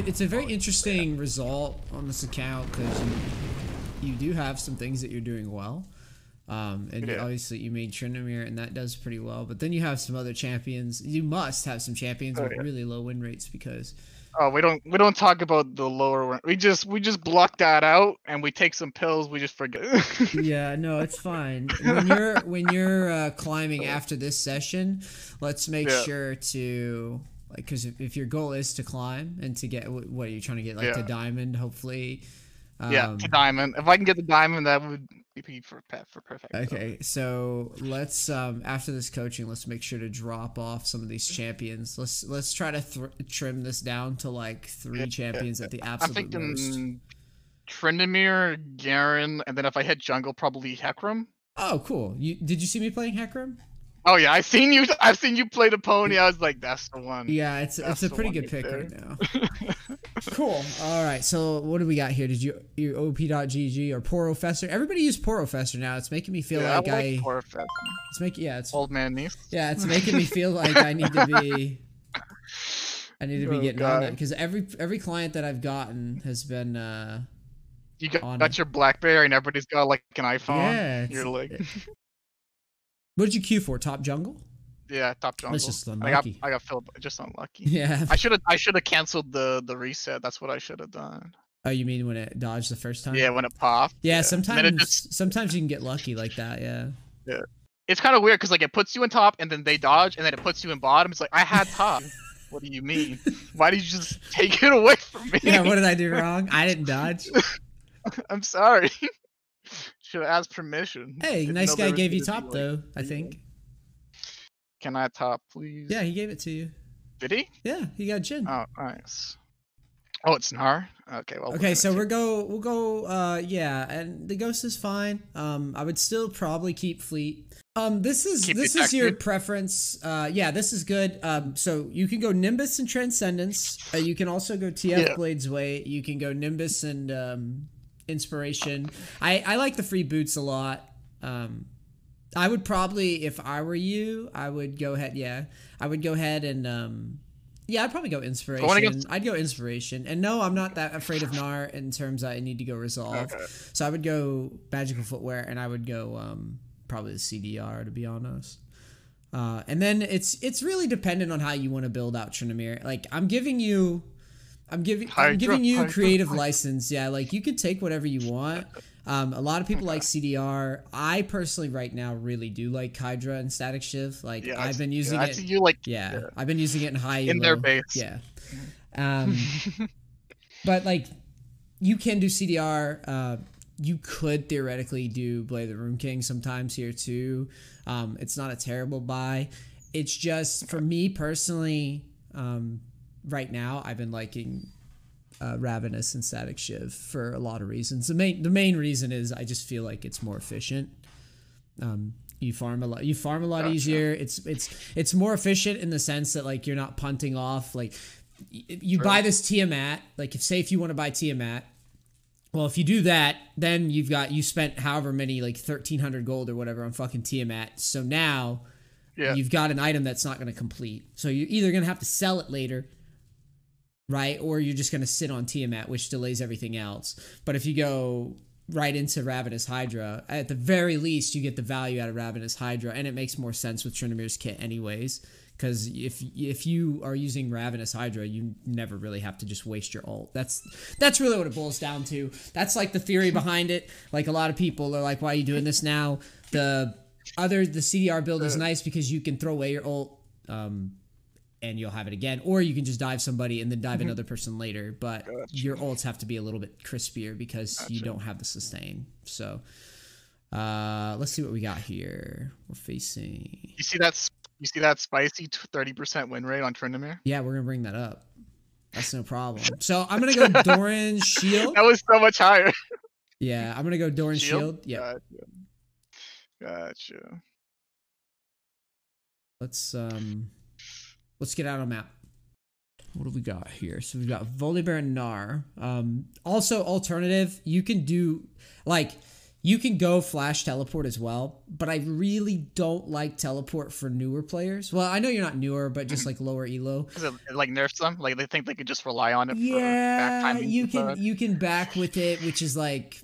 it's a very interesting result on this account because you do have some things that you're doing well. And obviously you made Tryn, and that does pretty well. But then you have some other champions. You must have some champions with really low win rates because. Oh, we don't talk about the lower one. We just block that out and we take some pills. We just forget. Yeah, no, it's fine. When you're climbing after this session, let's make sure to because if your goal is to climb and to get what are you trying to get to diamond, hopefully. To diamond. If I can get the diamond, that would be for perfect. Okay, so let's after this coaching, let's make sure to drop off some of these champions. Let's try to trim this down to like 3 champions at the absolute most. I'm thinking Tryn, Garen, and then if I hit jungle, probably Hecarim. Oh, cool. Did you see me playing Hecarim? Oh yeah, I've seen you play the pony. I was like, that's the one. Yeah, it's a pretty good pick right now. Cool. All right. So what do we got here? Did you OP.GG or Porofessor? Everybody use Porofessor now. It's making me feel like Porofessor. It's old man NEACE. Yeah, it's making me feel like I need to be getting on that because every client that I've gotten has been you got your BlackBerry and everybody's got like an iPhone. Yeah. You're like what did you queue for? Top jungle? Yeah, top jungle. That's just unlucky. I got filled, just unlucky. Yeah. I should have canceled the reset. That's what I should have done. Oh, you mean when it dodged the first time? Yeah, when it popped. Yeah, sometimes you can get lucky like that. Yeah. Yeah. It's kind of weird because like it puts you in top and then they dodge and then it puts you in bottom. It's like I had top. What do you mean? Why did you just take it away from me? Yeah, what did I do wrong? I didn't dodge. I'm sorry. Should have asked permission. Hey, nice guy gave you top though, I think. Can I top, please? Yeah, he gave it to you. Did he? Yeah, he got Jin. Oh, nice. Oh, it's Gnar? Okay, well. Okay, so we'll go, yeah, and the Ghost is fine. I would still probably keep Fleet. This is your preference. Yeah, this is good. So you can go Nimbus and Transcendence. You can also go TF Blade's Way. You can go Nimbus and Inspiration. I like the free boots a lot. I would probably, if I were you, I would go ahead. Yeah, I would go ahead and yeah, I'd probably go Inspiration. I'd go Inspiration. And no, I'm not that afraid of Gnar in terms I need to go Resolve. Okay. So I would go Magical Footwear and I would go probably the CDR to be honest. And then it's really dependent on how you want to build out Tryn. Like I'm giving you creative license. Yeah, like you can take whatever you want. A lot of people like CDR. I personally right now really do like Hydra and Static Shiv. Like I've been using it. See you like, I've been using it in high in their base. Yeah. But like you can do CDR. You could theoretically do Blade of the Rune King sometimes here too. It's not a terrible buy. It's just for me personally. Right now, I've been liking Ravenous and Static Shiv for a lot of reasons. The main reason is I just feel like it's more efficient. You farm a lot. You farm a lot easier. It's more efficient in the sense that like you're not punting off. Like you buy this Tiamat. Like if you want to buy Tiamat. Well, if you do that, then you spent however many like 1,300 gold or whatever on fucking Tiamat. So now you've got an item that's not going to complete. So you're either going to have to sell it later. Right? Or you're just going to sit on Tiamat, which delays everything else. But if you go right into Ravenous Hydra, at the very least, you get the value out of Ravenous Hydra, and it makes more sense with Tryndamyr's kit anyways, because if you are using Ravenous Hydra, you never really have to just waste your ult. That's really what it boils down to. That's like the theory behind it. Like a lot of people are like, why are you doing this now? The CDR build is nice because you can throw away your ult, and you'll have it again, or you can just dive somebody and then dive another person later. But your ults have to be a little bit crispier because you don't have the sustain. So let's see what we got here. We're facing. You see that spicy 30% win rate on Tryndamer? Yeah, we're gonna bring that up. That's no problem. So I'm gonna go Doran Shield. That was so much higher. Yeah, I'm gonna go Doran Shield. Yeah. Gotcha. Let's get out on map. What do we got here? So we've got Volibear and Gnar. Also alternative, you can do like You can go flash teleport as well, but I really don't like teleport for newer players. Well, I know you're not newer, but just like lower elo. Because it like nerfs them. Like they think they could just rely on it for back Yeah, timing. you can back with it, which is like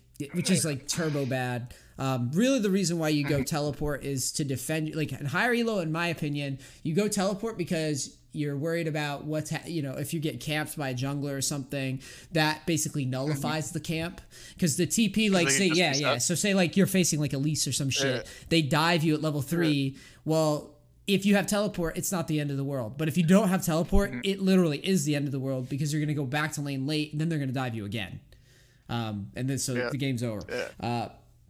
turbo bad. Really, the reason why you go teleport is to defend. Like in higher elo, in my opinion, you go teleport because you're worried about what's if you get camped by a jungler or something, that basically nullifies the camp, because the TP, like say so say like you're facing like Elise or some shit, they dive you at level 3. Well, if you have teleport, it's not the end of the world. But if you don't have teleport, it literally is the end of the world, because you're gonna go back to lane late and then they're gonna dive you again, and then the game's over.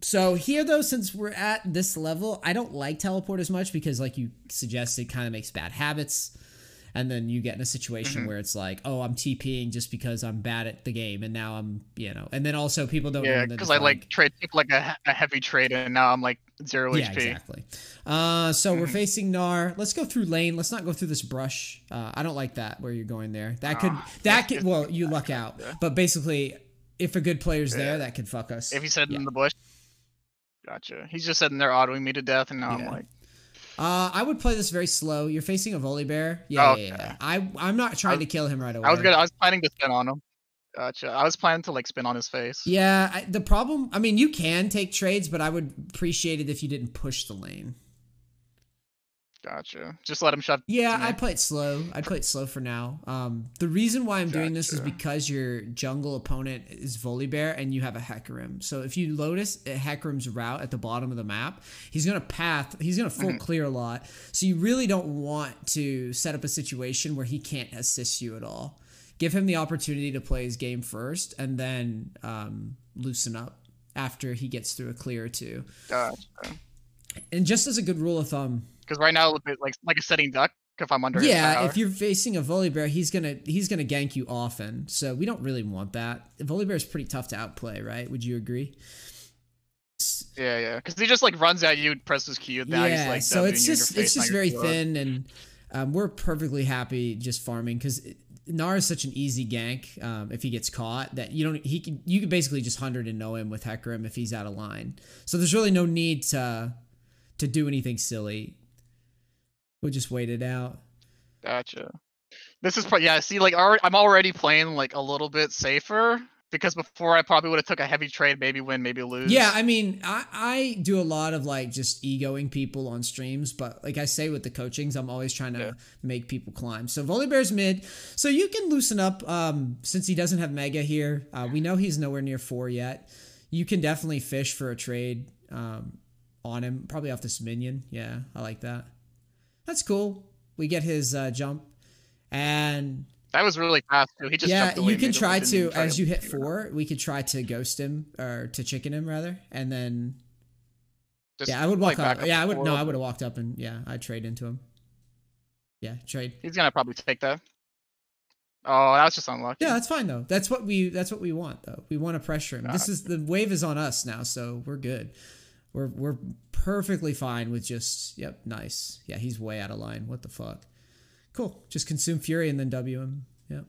So here, though, since we're at this level, I don't like teleport as much, because like you suggested, kind of makes bad habits. And then you get in a situation where it's like, oh, I'm TPing just because I'm bad at the game, and now I'm, and then also people don't. Yeah, because I like trade like a heavy trade, and now I'm like 0 HP. Yeah, exactly. So we're facing Gnar. Let's go through lane. Let's not go through this brush. I don't like that where you're going there. That could well, you luck out. Yeah. But basically, if a good player's there, that could fuck us. If he's sitting in the bush. Gotcha. He's just sitting there autoing me to death, and now I'm like. I would play this very slow. You're facing a Volibear. Yeah. I'm not trying to kill him right away. I was planning to spin on him. Gotcha. I was planning to like spin on his face. Yeah. The problem, I mean, you can take trades, but I would appreciate it if you didn't push the lane. Gotcha. Just let him shove. Yeah, I'd play it slow. I'd play it slow for now. The reason why I'm doing this is because your jungle opponent is Volibear and you have a Hecarim. So if you notice Hecarim's route at the bottom of the map, he's gonna full clear a lot. So you really don't want to set up a situation where he can't assist you at all. Give him the opportunity to play his game first, and then loosen up after he gets through a clear or two. Gotcha. And just as a good rule of thumb. Because right now, like a sitting duck, if I'm under his tower. If you're facing a Volibear, he's gonna gank you often. So we don't really want that. Volibear is pretty tough to outplay, right? Would you agree? Yeah. Because he just like runs at you, presses Q. Now he's like, so it's just very thin, and we're perfectly happy just farming, because Gnar is such an easy gank. If he gets caught, that you can basically just 100 and know him with Hecarim if he's out of line. So there's really no need to do anything silly. We'll just wait it out. Gotcha. This is see, like I'm already playing like a little bit safer, because before I probably would have took a heavy trade, maybe win, maybe lose. Yeah, I mean, I do a lot of like just egoing people on streams, but like I say with the coachings, I'm always trying to make people climb. So Volibear's mid, so you can loosen up since he doesn't have Mega here. We know he's nowhere near 4 yet. You can definitely fish for a trade on him, probably off this minion. Yeah, I like that. That's cool. We get his jump, and that was really fast too. He just jumped away. You can try to, as you hit 4, we could try to ghost him, or to chicken him rather, and then I would walk up. Yeah, I would have walked up and I'd trade into him. Yeah, trade. He's gonna probably take that. Oh, that was just unlucky. Yeah, that's fine though. That's what we want though. We want to pressure him. The wave is on us now, so we're good. We're perfectly fine with just, nice. Yeah, he's way out of line. What the fuck? Cool. Just consume Fury and then W him. Yep.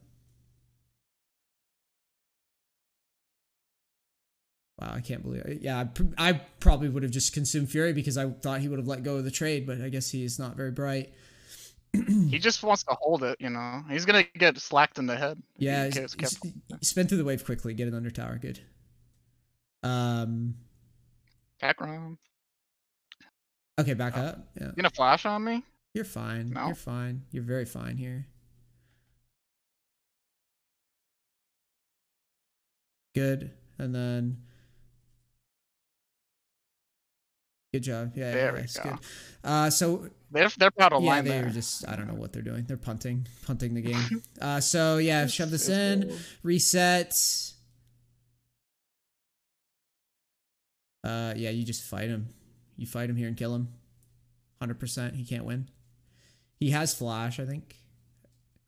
Wow, I can't believe it. Yeah, I probably would have just consumed Fury because I thought he would have let go of the trade, but I guess he is not very bright. He just wants to hold it, He's going to get slacked in the head. Yeah, spin through the wave quickly. Get it under tower. Good. Background. Okay, back up. Yeah. You gonna flash on me? You're fine. No. You're fine. You're very fine here. Good. And then good job. Yeah, there we go. Good. So they're out of line. They're just, I don't know what they're doing. They're punting the game. So yeah, shove this in, reset. You just fight him. You fight him here and kill him. 100%. He can't win. He has flash, I think.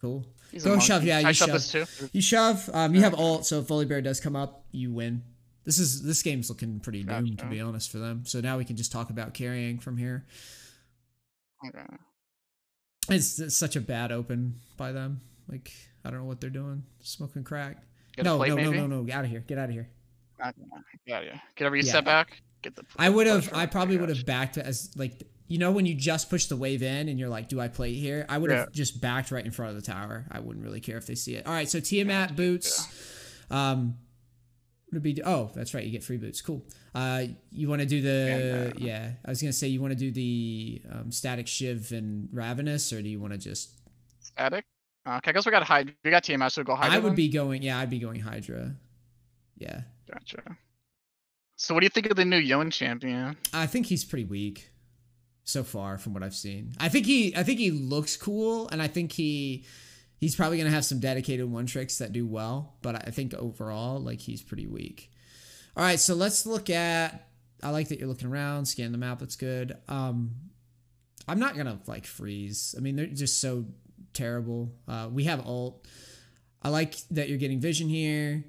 Cool. Go shove. Yeah, you shove. This too. You shove. You have ult, so if Volibear does come up, you win. This game's looking pretty doomed, to be honest, for them. So now we can just talk about carrying from here. Okay. It's such a bad open by them. Like, I don't know what they're doing. Smoking crack. No. Out of here. Get out of here. Yeah. Get a reset Yeah. back. Get the. I probably would have backed as like, you know, when you just push the wave in and you're like, do I play here? I would have just backed right in front of the tower. I wouldn't really care if they see it. All right, so Tiamat boots. Would be that's right, you get free boots. Cool. You want to do the I was gonna say, you want to do the static shiv and ravenous, or do you want to just static? Okay, I guess we got Hydra. We got Tiamat, so go Hydra. I'd be going Hydra. Yeah. Gotcha. So what do you think of the new Yone champion? I think he's pretty weak so far from what I've seen. I think he looks cool, and I think he's probably going to have some dedicated one tricks that do well, but I think overall, like, he's pretty weak. All right, so let's look at, I like that you're looking around, scan the map, that's good. I'm not going to, like, freeze. I mean, they're just so terrible. We have ult. I like that you're getting vision here.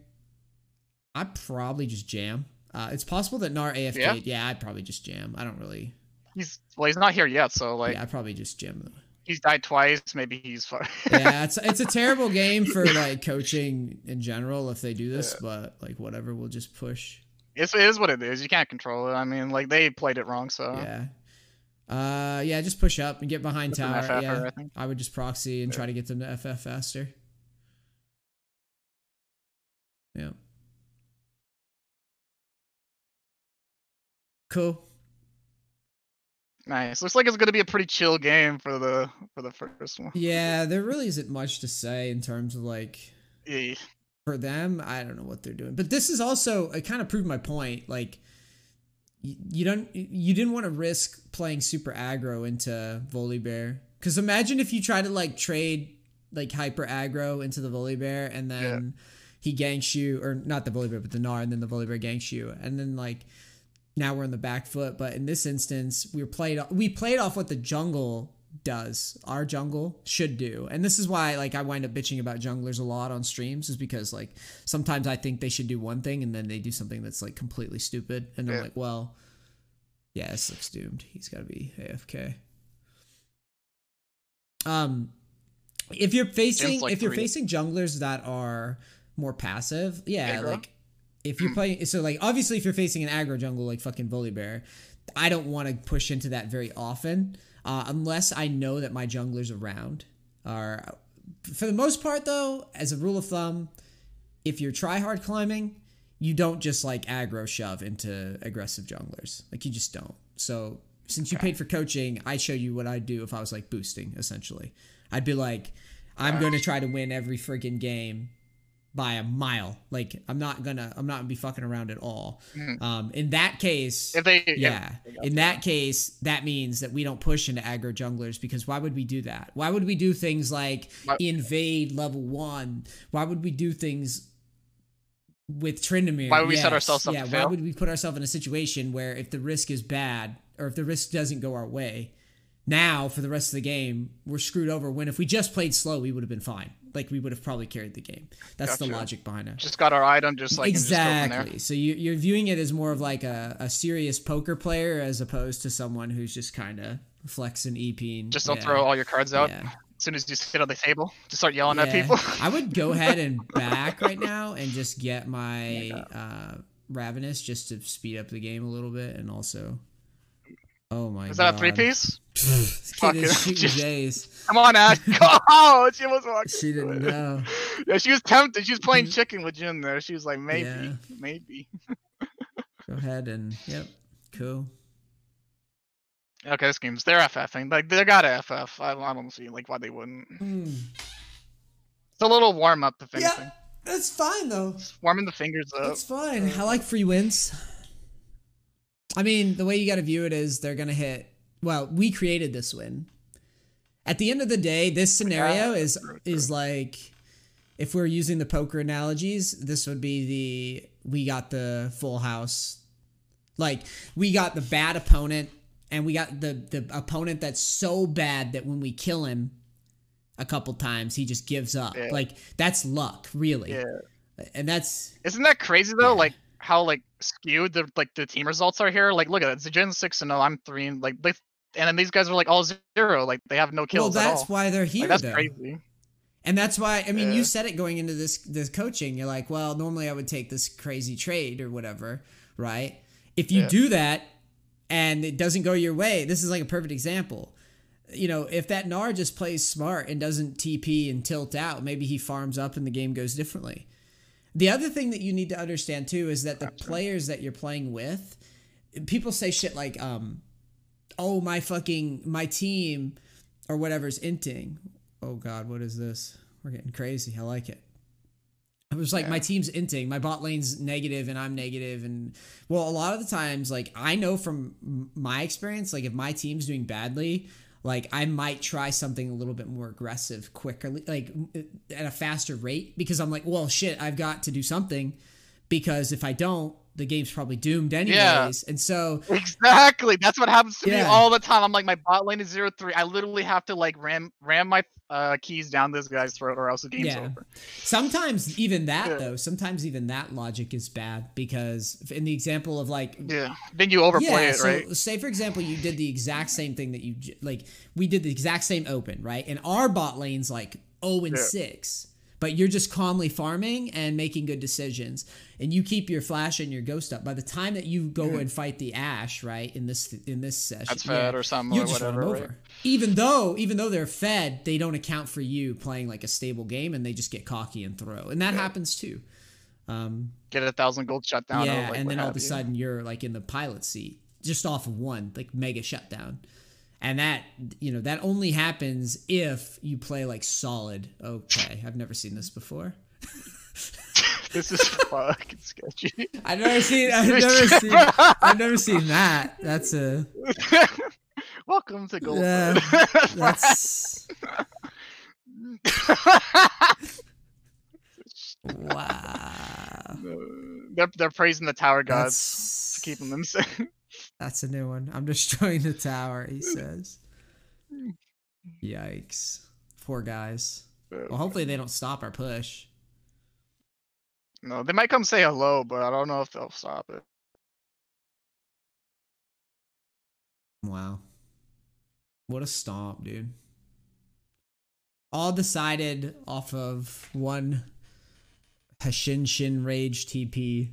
I'd probably just jam. It's possible that Gnar AFK. Yeah, I'd probably just jam. I don't really. He's not here yet, so like. Yeah, I'd probably just jam. He's died twice. Maybe he's fine. Yeah, it's a terrible game for like coaching in general if they do this, but like whatever, we'll just push. It is what it is. You can't control it. I mean, like they played it wrong, so. Yeah. Just push up and get behind tower. FF, I would just proxy and try to get them to FF faster. Yeah. Cool. Nice. Looks like it's gonna be a pretty chill game for the first one. Yeah, there really isn't much to say in terms of like for them. I don't know what they're doing, but this is also, it kind of proved my point. Like you didn't want to risk playing super aggro into Volibear, because imagine if you try to like trade like hyper aggro into the Volibear and then he ganks you, or not the Volibear but the Gnar, and then the Volibear ganks you, and then like. Now we're in the back foot, but in this instance, we played off what the jungle does. Our jungle should do, and this is why like I wind up bitching about junglers a lot on streams, is because like sometimes I think they should do one thing and then they do something that's like completely stupid, and I'm like, well, yeah, this looks doomed. He's got to be AFK. If you're facing junglers that are more passive, like. If you're playing, so like obviously if you're facing an aggro jungle like fucking Volibear, I don't want to push into that very often, unless I know that my jungler's around. For the most part though, as a rule of thumb, if you're tryhard climbing, you don't just like aggro shove into aggressive junglers. Like you just don't. So since you paid for coaching, I show you what I'd do if I was like boosting, essentially. I'd be like, I'm going to try to win every freaking game by a mile. Like I'm not gonna be fucking around at all. In that case, in that case, that means that we don't push into aggro junglers, because why would we do that? Why would we do things like invade level 1? Why would we do things with Tryndamere? Why would we set ourselves up? Why would we put ourselves in a situation where if the risk is bad, or if the risk doesn't go our way, now for the rest of the game we're screwed over, when if we just played slow we would have been fine. Like we would have probably carried the game. That's the logic behind it. Just got our item, just like exactly. So you're viewing it as more of like a serious poker player, as opposed to someone who's just kind of flexing EP. Just don't throw all your cards out. As soon as you sit on the table, just start yelling at people. I would go ahead and back right now and just get my Ravenous, just to speed up the game a little bit, and also. Oh my god. Is that a 3-piece? This kid is shooting Jays. Come on, Ash. Oh, she was walking. She didn't know. Yeah, she was tempted. She was playing chicken with Jin there. She was like, maybe. Go ahead and, cool. Okay, this game's, they're FFing. Like, they gotta FF. I don't see, like, why they wouldn't. It's a little warm-up, if anything. Yeah, that's fine, though. Just warming the fingers up. That's fine. I like free wins. I mean, the way you got to view it is they're going to hit. Well, we created this win. At the end of the day, this scenario is like, if we're using the poker analogies, this would be we got the full house. Like, we got the bad opponent, and we got the opponent that's so bad that when we kill him a couple times, he just gives up. Yeah. Like, that's luck, really. Yeah. And that's... Isn't that crazy, though? Like, how like skewed the team results are here. Like, look at it. It's a Jin 6-0. I'm 3. And then these guys are like all 0. Like they have no kills. Well, that's why they're here. Like, that's crazy. And that's why, I mean, you said it going into this coaching. You're like, well, normally I would take this crazy trade or whatever, right? If you do that and it doesn't go your way, this is like a perfect example. You know, if that Gnar just plays smart and doesn't TP and tilt out, maybe he farms up and the game goes differently. The other thing that you need to understand too is that the players that you're playing with, people say shit like, oh, my team or whatever's inting. Oh God, what is this? We're getting crazy. I like it. It was like my team's inting, my bot lane's negative and I'm negative. And well, a lot of the times, like I know from my experience, like if my team's doing badly, like I might try something a little bit more aggressive, quicker, like at a faster rate, because I'm like, well, shit, I've got to do something, because if I don't, the game's probably doomed anyways. Yeah. And so exactly, that's what happens to me all the time. I'm like, my bot lane is 0-3. I literally have to like ram my keys down this guy's throat, or else the game's over. Sometimes even that though, sometimes even that logic is bad, because in the example of like then you overplay it, right? So say for example, you did the exact same thing that you like. We did the exact same open, right? And our bot lane's like 0-6. But you're just calmly farming and making good decisions, and you keep your flash and your ghost up. By the time that you go and fight the Ashe, right, in this session, that's fed or something, you or just whatever, run them over. Right? Even though they're fed, they don't account for you playing like a stable game, and they just get cocky and throw, and that happens too. Get 1,000 gold shutdown. Yeah, like, and then all of a sudden you're like in the pilot seat just off of one like mega shutdown. And that, you know, that only happens if you play like solid. Okay, I've never seen this before. This is fucking sketchy. I've never seen that. That's a welcome to Gold. That's wow. They're praising the tower gods to keep them insane. That's a new one. I'm destroying the tower, he says. Yikes. Poor guys. Well, hopefully they don't stop our push. No, they might come say hello, but I don't know if they'll stop it. Wow. What a stomp, dude. All decided off of one Hashinshin Rage TP.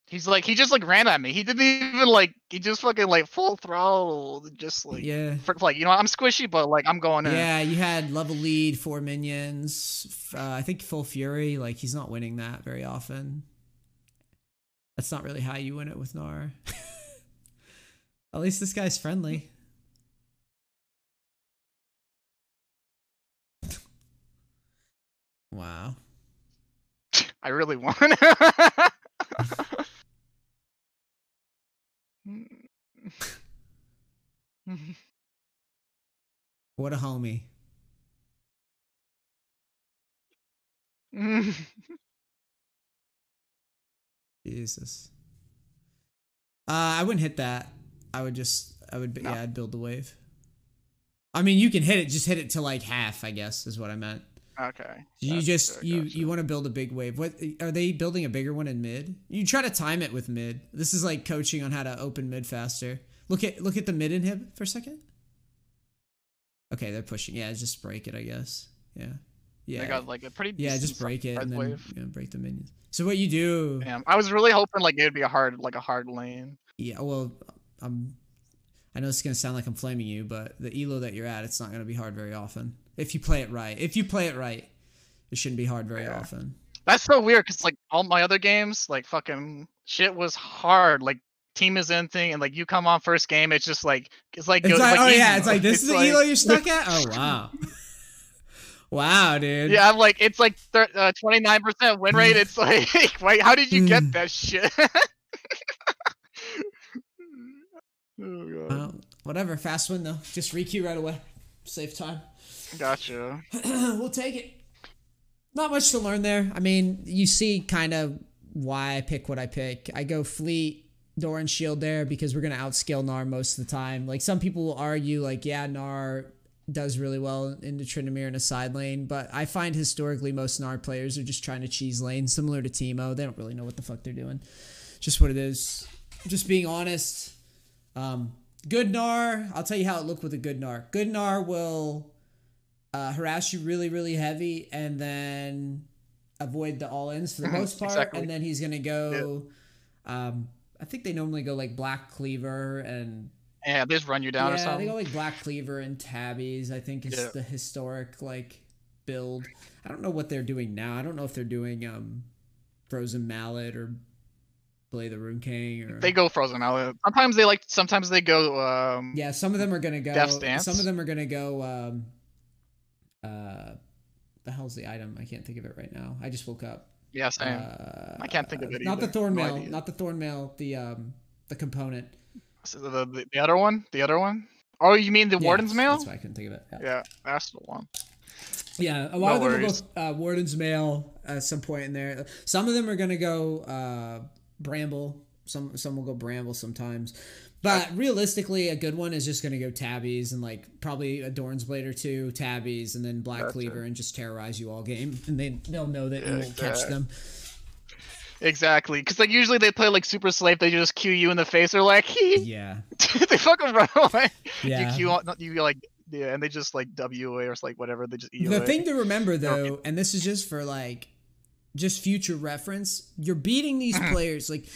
He's like, he just like ran at me. He didn't even like, he just fucking like full throttle, just like, like, you know, I'm squishy, but like I'm going in. Yeah, you had level lead, 4 minions. I think full fury. Like he's not winning that very often. That's not really how you win it with Gnar. At least this guy's friendly. Wow. I really won. What a homie. Jesus. I wouldn't hit that. I'd build the wave. I mean, you can hit it, just hit it to like half, I guess, is what I meant. Okay. You want to build a big wave. What are they building, a bigger one in mid? You try to time it with mid. This is like coaching on how to open mid faster. Look at the mid inhib for a second. Okay, they're pushing. Yeah, just break it, I guess. Yeah. They got like a pretty just break it and then break the minions. So what you do? Damn, I was really hoping like it would be a hard lane. Yeah, well, I know it's gonna sound like I'm flaming you, but the elo that you're at, it's not gonna be hard very often. If you play it right. If you play it right, it shouldn't be hard very often. That's so weird, because like all my other games, like fucking shit was hard. Like team is in thing, and like you come on first game, it's just like it's like oh yeah, it's like this is the elo you're stuck at. Oh wow. Wow, dude. Yeah, I'm like, it's like 29% win rate. It's like, wait, how did you get that shit? Oh, God. Whatever, fast win though. Just requeue right away. Save time. Gotcha. We'll take it. Not much to learn there. I mean, you see kind of why I pick what I pick. I go fleet, door and shield there because we're going to outscale Gnar most of the time. Like some people will argue like, yeah, Gnar does really well into Tryndamere in a side lane, but I find historically most Gnar players are just trying to cheese lane, similar to Teemo. They don't really know what the fuck they're doing. Just what it is. Just being honest. Good Gnar, I'll tell you how it looked with a good Gnar. Good Gnar will harass you really, really heavy, and then avoid the all-ins for the most part. Exactly. And then he's going to go... I think they normally go like Black Cleaver and... Yeah, they just run you down or something. Yeah, they go like Black Cleaver and Tabbies, I think is the historic like build. I don't know what they're doing now. I don't know if they're doing Frozen Mallet or Blade the Rune King or... They go Frozen Mallet. Sometimes they go yeah, some of them are gonna go Death's Dance. Some of them are gonna go the hell's the item? I can't think of it right now. I just woke up. Yeah, same. I can't think of it not either. The Thornmail, not the Thornmail, the component. So the other one? The other one? Oh, you mean the Warden's Mail? That's why I couldn't think of it. Yeah, that's the one. Yeah, a lot of them will go Warden's Mail at some point in there. Some of them are going to go Bramble. Some will go Bramble sometimes. But realistically, a good one is just going to go Tabbies and like probably a Dorn's Blade or two, Tabbies, and then Black Cleaver and just terrorize you all game. And they'll know that you won't catch them. Exactly, because like usually they play like Super Slave, they just cue you in the face. They're like, yeah, they fucking run away. Yeah, and they just like W away or like whatever. They just E the away. thing to remember though, and this is just for like, just future reference, you're beating these players like.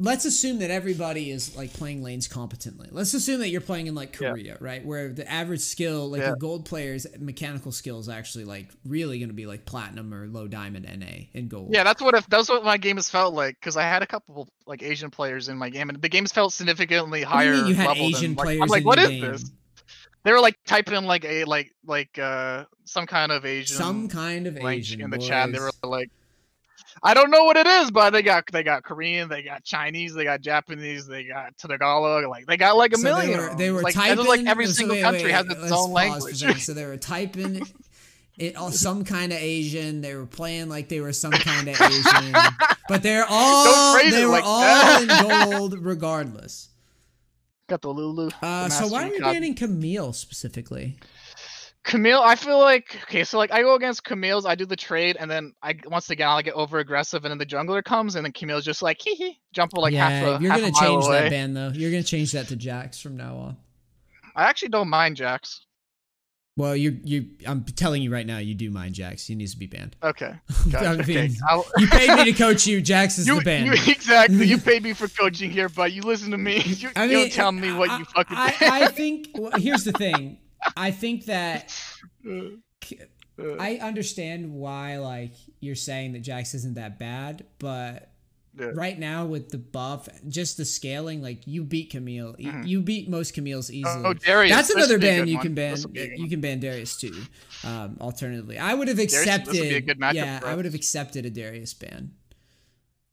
Let's assume that everybody is like playing lanes competently. Let's assume that you're playing in like Korea, right? Where the average skill, like a gold player's mechanical skill is actually like really going to be like platinum or low diamond NA in gold. Yeah, that's what my game has felt like because I had a couple like Asian players in my game and the games felt significantly higher. You had level Asian than, players. I'm like, in what your is game? this? They were like typing in like a some kind of Asian Asian in the boys. chat. And they were like. I don't know what it is, but they got Korean, they got Chinese, they got Japanese, they got Tagalog, like they got like a million. They were like, typing. Like every single country has its own language. So they were typing it all some kind of Asian. They were playing like they were some kind of Asian, but they were all in gold regardless. Got the Lulu. So why are we banning Camille specifically? Camille, I feel like so like I go against Camille's, I do the trade, and then once again I'll get over aggressive, and then the jungler comes, and then Camille's just like jump like half a you're gonna change away. that ban though. You're gonna change that to Jax from now on. I actually don't mind Jax. Well, I'm telling you right now, you do mind Jax. He needs to be banned. Okay. Gotcha. You paid me to coach you. Jax is the ban. Exactly. You paid me for coaching here, but you listen to me. You don't tell me what you fucking do. I think, here's the thing. I think that I understand why like you're saying that Jax isn't that bad, but right now with the buff, just the scaling, like you beat Camille, you beat most Camille's easily. Oh, Darius. That's another ban you can ban. You can ban Darius too. Alternatively, I would have accepted. This would be a good matchup, I would have accepted a Darius ban.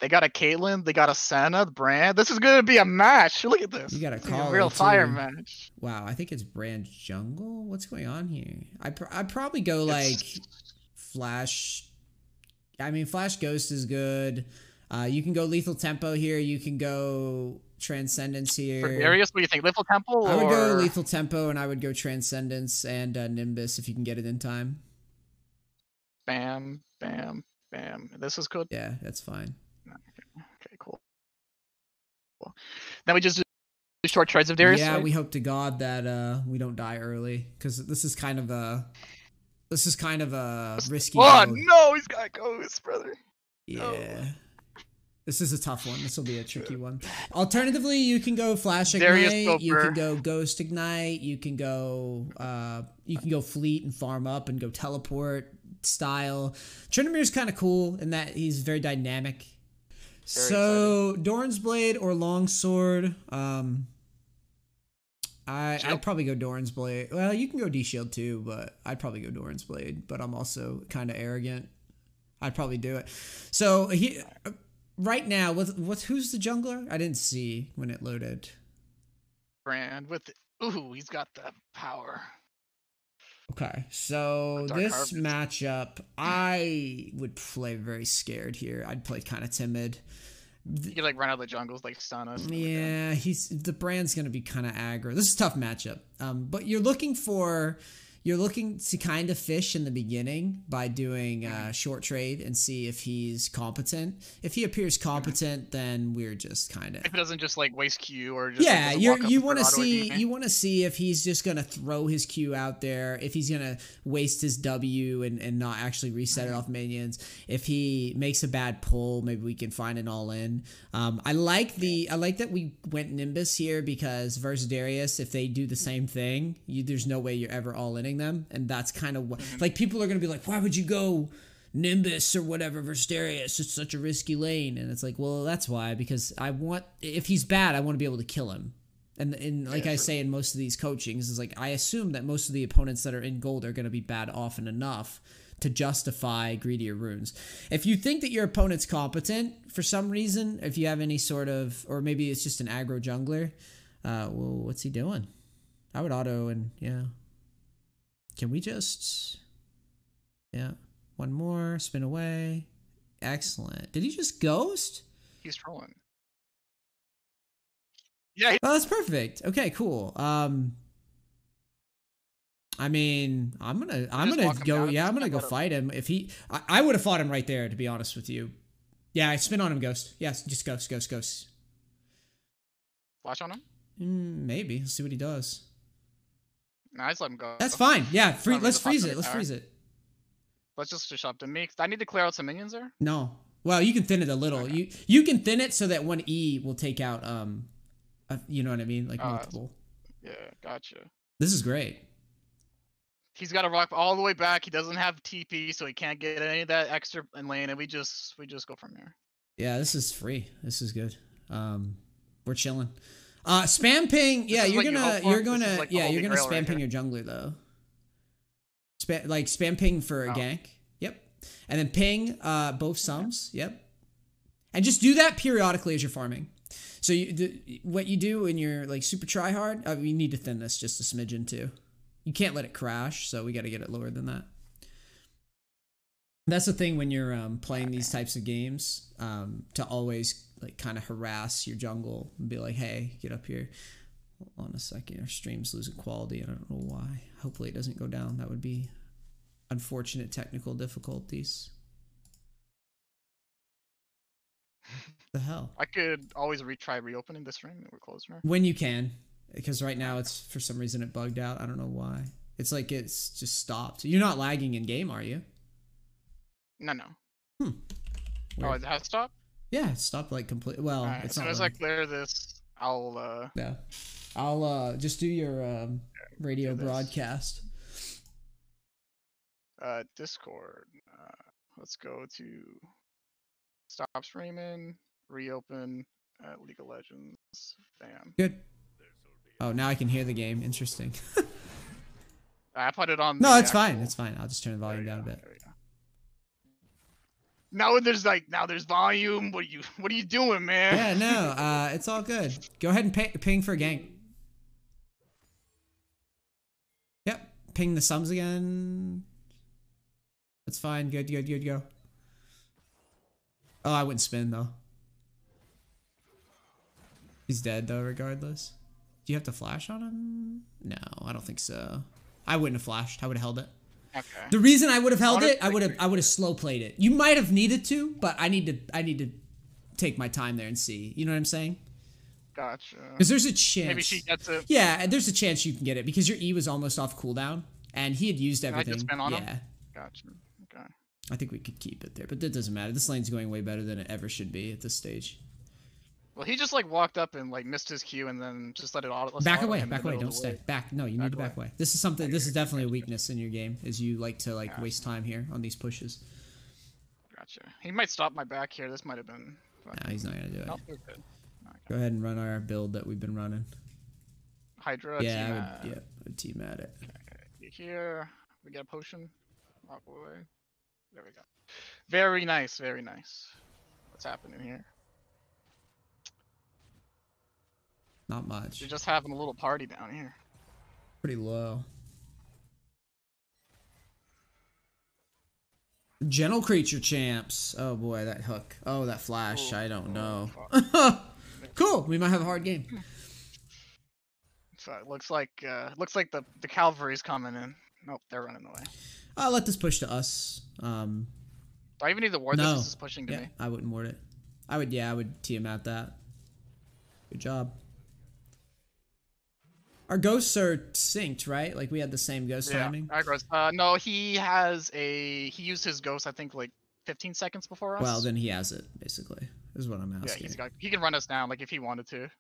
They got a Caitlyn, they got a Senna, Brand. This is gonna be a match. Look at this. You got a real fire match. Wow, I think it's Brand Jungle. What's going on here? I'd probably go like Flash. I mean, Flash Ghost is good. You can go Lethal Tempo here. You can go Transcendence here. For Darius, what do you think? Lethal Tempo? I would go Lethal Tempo, and I would go Transcendence and Nimbus if you can get it in time. Bam, bam, bam. This is good. Yeah, that's fine. Okay, cool. Then we just do short trades of Darius. Yeah, right? we hope to God that we don't die early because this is kind of a risky. Oh build. no, he's got Ghost, brother. Yeah. No. This is a tough one. This will be a tricky one. Alternatively, you can go Flash Darius Ignite. You can go Ghost Ignite. You can go Fleet and farm up and go Teleport style. Trinamir's kind of cool in that he's very dynamic. So Doran's Blade or Longsword. I'd probably go Doran's Blade. Well, you can go D-Shield too, but I'd probably go Doran's Blade. But I'm also kind of arrogant. I'd probably do it. So right now, who's the jungler? I didn't see when it loaded. Brand he's got that power. Okay, so this matchup, I would play very scared here. I'd play kind of timid. You like run out of the jungles, like stun us. Yeah, the Brand's gonna be kind of aggro. This is a tough matchup. But you're looking for you're looking to kind of fish in the beginning by doing short trade and see if he's competent. If he appears competent, then we're just kind of. If it doesn't just like waste Q or just yeah, like, you want to see if he's just gonna throw his Q out there, if he's gonna waste his W and not actually reset it off minions. If he makes a bad pull, maybe we can find an all in. I like that we went Nimbus here because versus Darius, if they do the same thing, there's no way you're ever all inning them, and that's kind of what like people are gonna be like, why would you go Nimbus or whatever versus Darius? It's such a risky lane, and it's like, well, that's why, because if he's bad, I want to be able to kill him. And like I say in most of these coachings, is like I assume that most of the opponents that are in gold are going to be bad often enough to justify greedier runes. If you think that your opponent's competent for some reason, if you have any sort of, or maybe it's just an aggro jungler, well, what's he doing? I would auto and yeah. Can we just, yeah, one more, spin away. Excellent. Did he just ghost? He's trolling. Yeah. Oh, that's perfect. Okay, cool. I mean, I'm gonna go. Yeah, I'm gonna go fight him. If he, I would have fought him right there. To be honest with you. Yeah, I spin on him, ghost. Yes, just ghost. Flash on him. Maybe. Let's see what he does. Nah, I just let him go. That's fine. Yeah, let's freeze it. Let's freeze it. Let's just push up to me. I need to clear out some minions there. No. Well, you can thin it a little. Okay. You can thin it so that one E will take out you know what I mean, like multiple. Yeah, gotcha. This is great. He's got to rock all the way back. He doesn't have TP, so he can't get any of that extra in lane, and we just go from here. Yeah, this is free. This is good. We're chilling. Spam ping. Yeah, you're gonna spam ping your jungler though. Spam ping for a gank. Yep. And then ping both sums. Yep. And just do that periodically as you're farming. So what you do when you're like super try hard, you need to thin this just a smidgen too. You can't let it crash, so we got to get it lower than that. That's the thing when you're playing these types of games, to always like kind of harass your jungle and be like, hey, get up here. Hold on a second, our stream's losing quality. I don't know why. Hopefully it doesn't go down. That would be unfortunate technical difficulties. The hell? I could always retry reopening this stream. We're closed now. When you can. Because right now it's, for some reason, it bugged out. I don't know why. It's like it's just stopped. You're not lagging in game, are you? No. Weird. Oh, it has stopped? Yeah, it stopped like completely. Well, right, it's as soon as I clear this, I'll yeah. I'll just do your radio broadcast. Discord. Let's go to stop streaming, reopen League of Legends. Bam. Good. Oh, now I can hear the game. Interesting. I put it on. No, it's fine. It's fine. I'll just turn the volume down a bit. Now there's volume. What are you doing, man? Yeah, no. It's all good. Go ahead and ping for a gank. Yep. Ping the sums again. That's fine. Good. Go. Oh, I wouldn't spin though. He's dead though, regardless. Do you have to flash on him? No, I don't think so. I wouldn't have flashed. I would have held it. Okay. The reason I would have held it, I would have slow played it. You might have needed to, but I need to take my time there and see. You know what I'm saying? Gotcha. Because there's a chance. Maybe she gets it. Yeah, there's a chance you can get it because your E was almost off cooldown and he had used everything. I just spin on him? Yeah. Gotcha. Okay. I think we could keep it there, but that doesn't matter. This lane's going way better than it ever should be at this stage. Well, he just like walked up and like missed his Q and then just let it auto. Back away, don't stay. Back. No, you need to back away. This is something. This is definitely a weakness in your game. Is you like to waste time here on these pushes. Gotcha. He might stop my back here. This might have been. No, he's not gonna do it. Nope, we're good. Okay. Go ahead and run our build that we've been running. Hydra. Yeah, I would team at it. Okay. Here we get a potion. Walk away. There we go. Very nice. Very nice. What's happening here? Not much. You're just having a little party down here. Pretty low. Gentle creature champs. Oh boy, that hook. Oh, that flash. I don't know. Cool. We might have a hard game. So it looks like the cavalry's coming in. Nope, they're running away. I'll let this push to us. Do I even need to ward this? This is pushing to me. I wouldn't ward it. I would tee him at that. Good job. Our ghosts are synced, right? Like we had the same ghost timing. Our ghost. No, he used his ghost, I think, like 15 seconds before us. Well, then he has it, basically, is what I'm asking. Yeah, he can run us down, like, if he wanted to.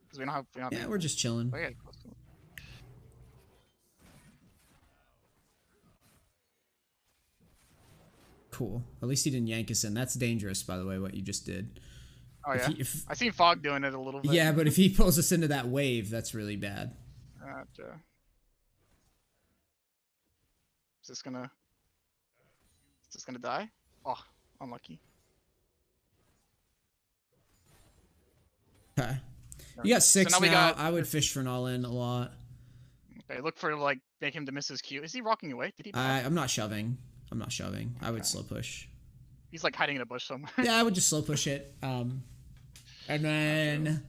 Because we don't have we're just chilling. Oh, yeah. Cool. At least he didn't yank us in. That's dangerous, by the way, what you just did. Oh, yeah? I seen Fog doing it a little bit. Yeah, but if he pulls us into that wave, that's really bad. Gotcha. Is this gonna die? Oh, unlucky. Okay. You got 6 so now. I would fish for an all-in a lot. Okay, look for, like, make him to miss his Q. Is he rocking away? Did he? I'm not shoving. Okay. I would slow push. He's, like, hiding in a bush somewhere. Yeah, I would just slow push it. And then...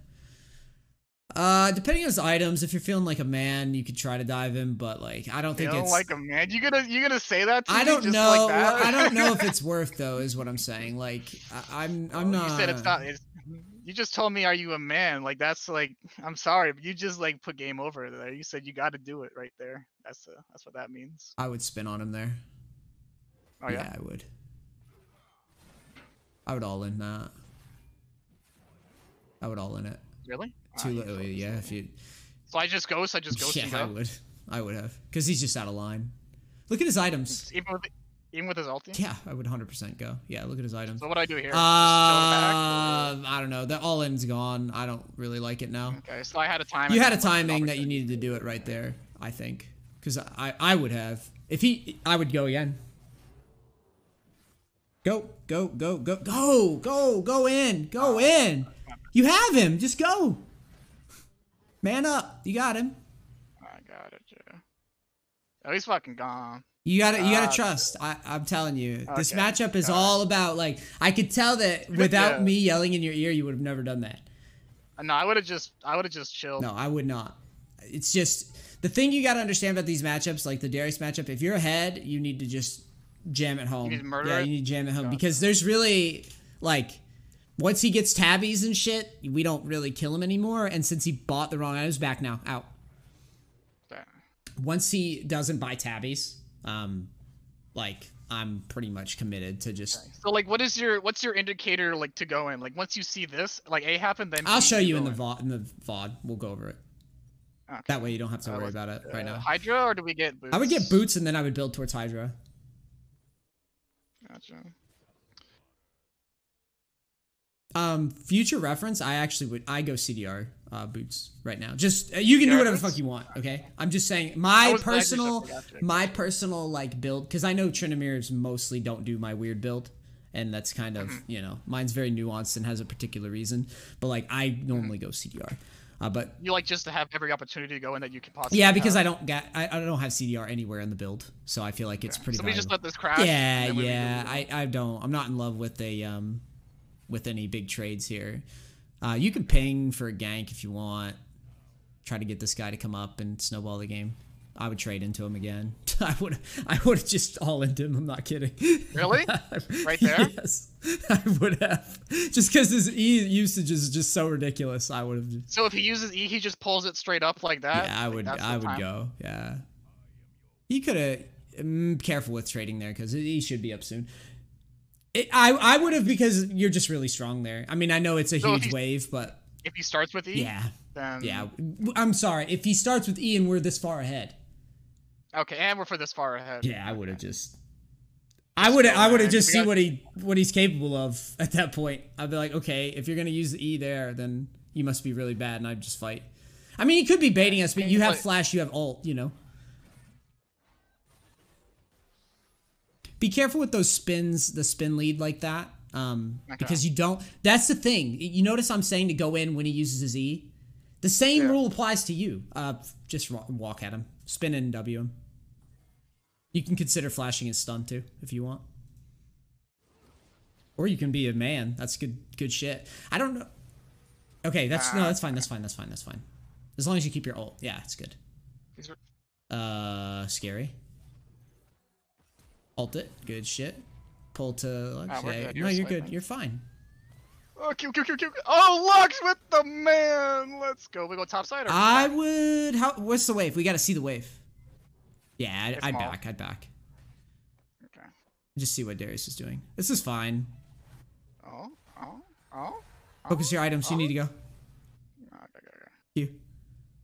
depending on his items, if you're feeling like a man, you could try to dive him, but like I don't think it's like a man. You gonna say that to me? I don't just know. Like that? Well, I don't know if it's worth though, is what I'm saying. Like I'm not. You said it's not. You just told me, are you a man? Like that's like I'm sorry, but you just like put game over there. You said you got to do it right there. That's what that means. I would spin on him there. Oh yeah, I would. I would all in that. I would all in it. Really? Too low, yeah. If you. So I just ghost. Yeah, I would have, because he's just out of line. Look at his items. Even with his ulti. Yeah, I would 100% go. Yeah, look at his items. So what do I do here? I don't know. The all in's gone. I don't really like it now. Okay, so I had a timing. You had a timing that you needed to do it right there. I think, because I would have. If I would go again. Go in. You have him. Just go. Man up. You got him. I got it, Joe. Oh, he's fucking gone. You gotta trust. I'm telling you. Okay, this matchup is all about, like, I could tell that without me yelling in your ear, you would have never done that. No, I would have just chilled. No, I would not. It's just, the thing you gotta understand about these matchups, like the Darius matchup, if you're ahead, you need to just jam it home. You need to murder it? You need to jam it home. Because there's really, like, once he gets tabbies and shit, we don't really kill him anymore. And since he bought the wrong items, back now, out. Once he doesn't buy tabbies, like, I'm pretty much committed to just. So like, what's your indicator, like, to go in? Like, once you see this, like, A happen, then I'll show you in the VOD. We'll go over it. Okay. That way you don't have to worry about it right now. Hydra, or do we get boots? I would get boots and then I would build towards Hydra. Gotcha. Future reference, I go CDR boots right now. Just you can do whatever the fuck you want, okay? I'm just saying my personal like build, because I know Trinamirs mostly don't do my weird build, and that's kind of, you know, mine's very nuanced and has a particular reason, but like I normally go CDR. But you like just to have every opportunity to go in that you can possibly. Yeah, because I don't have CDR anywhere in the build, so I feel like it's pretty. So valuable. We just let this crash. Yeah. I'm not in love with with any big trades here. You can ping for a gank if you want. Try to get this guy to come up and snowball the game. I would trade into him again. I would have just all into him. I'm not kidding. Really? Right there? Yes, I would have. Just because his E usage is just so ridiculous. I would have. So if he uses E, he just pulls it straight up like that? Yeah, I would go. Yeah. He could have. Careful with trading there, because he should be up soon. I would have, because you're just really strong there. I mean, I know it's a huge wave, but if he starts with E, then I'm sorry. If he starts with E and we're this far ahead. Okay, and we're for this far ahead. Yeah, I would have just. I would have just seen what he's capable of at that point. I'd be like, okay, if you're gonna use the E there, then you must be really bad, and I'd just fight. I mean, he could be baiting us, but you have flash, you have ult, you know. Be careful with those spins, the spin lead like that, because you don't. That's the thing. You notice I'm saying to go in when he uses his E. The same rule applies to you. Just walk at him, spin and W him. You can consider flashing his stun too if you want, or you can be a man. That's good shit. I don't know. Okay, that's fine. That's fine. As long as you keep your ult. Yeah, it's good. Scary. Ult it. Good shit. Pull to. Okay. Good. No, you're good. You're fine. Oh, Q. Oh, Lux with the man. Let's go. We go top side. Or I would. What's the wave? We got to see the wave. Yeah, I'd back. Okay. Just see what Darius is doing. This is fine. Oh. Focus your items. You need to go. Okay. Q.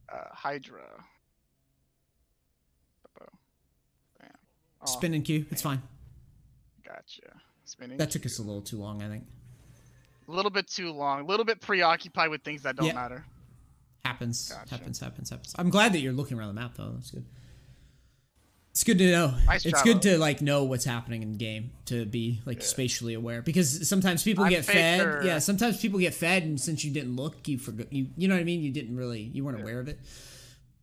Hydra. Damn. Oh, Spin and Q. It's fine. Gotcha. Spinning. That took us a little too long, I think. A little bit too long. A little bit preoccupied with things that don't matter. Happens. Gotcha. Happens. I'm glad that you're looking around the map, though. That's good. It's good to know. Nice it's job, good to like know what's happening in the game, to be like spatially aware, because sometimes people get fed. Yeah, sometimes people get fed, and since you didn't look, you forgot. You know what I mean? You weren't aware of it.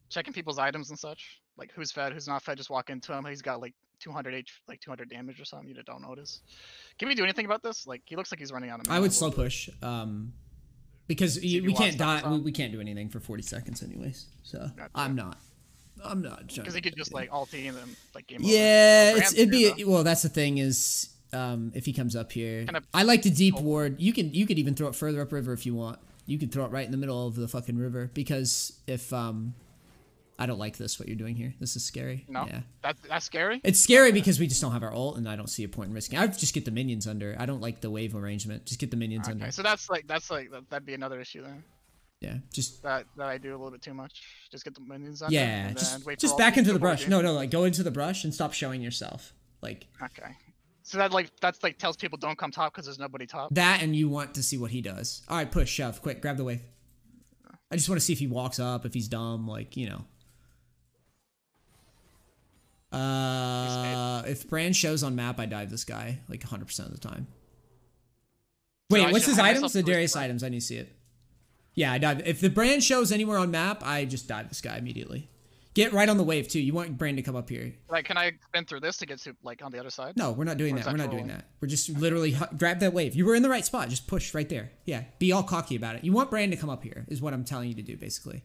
Checking people's items and such, like who's fed, who's not fed. Just walk into him. He's got like 200 200 damage or something. You don't notice. Can we do anything about this? Like he looks like he's running out of mana. I would slow push, because we can't die. We can't do anything for 40 seconds anyways. So gotcha. I'm not. Because he could just like ulti and then like game over. Yeah, it'd be well. That's the thing is, if he comes up here, I like to deep ward. You could even throw it further upriver if you want. You could throw it right in the middle of the fucking river, because if I don't like this what you're doing here. This is scary. No, yeah, that's scary. It's scary because we just don't have our ult, and I don't see a point in risking. I would just get the minions under. I don't like the wave arrangement. Just get the minions under. Okay, so that'd be another issue then. Yeah, just that I do a little bit too much. Just get the minions under. Yeah, just back into the brush. No, like go into the brush and stop showing yourself. Like okay, so that's tells people don't come top because there's nobody top. That, and you want to see what he does. All right, push, shove, quick, grab the wave. I just want to see if he walks up, if he's dumb, like you know. If Brand shows on map, I dive this guy like 100% of the time. Wait, what's his items? The Darius items. I need to see it. Yeah, I dive. If the Brand shows anywhere on map, I just dive this guy immediately. Get right on the wave too. You want Brand to come up here. Like, can I spin through this to get to like on the other side? No, we're not doing that. We're not doing that. We're just literally grab that wave. You were in the right spot. Just push right there. Yeah, be all cocky about it. You want Brand to come up here is what I'm telling you to do basically.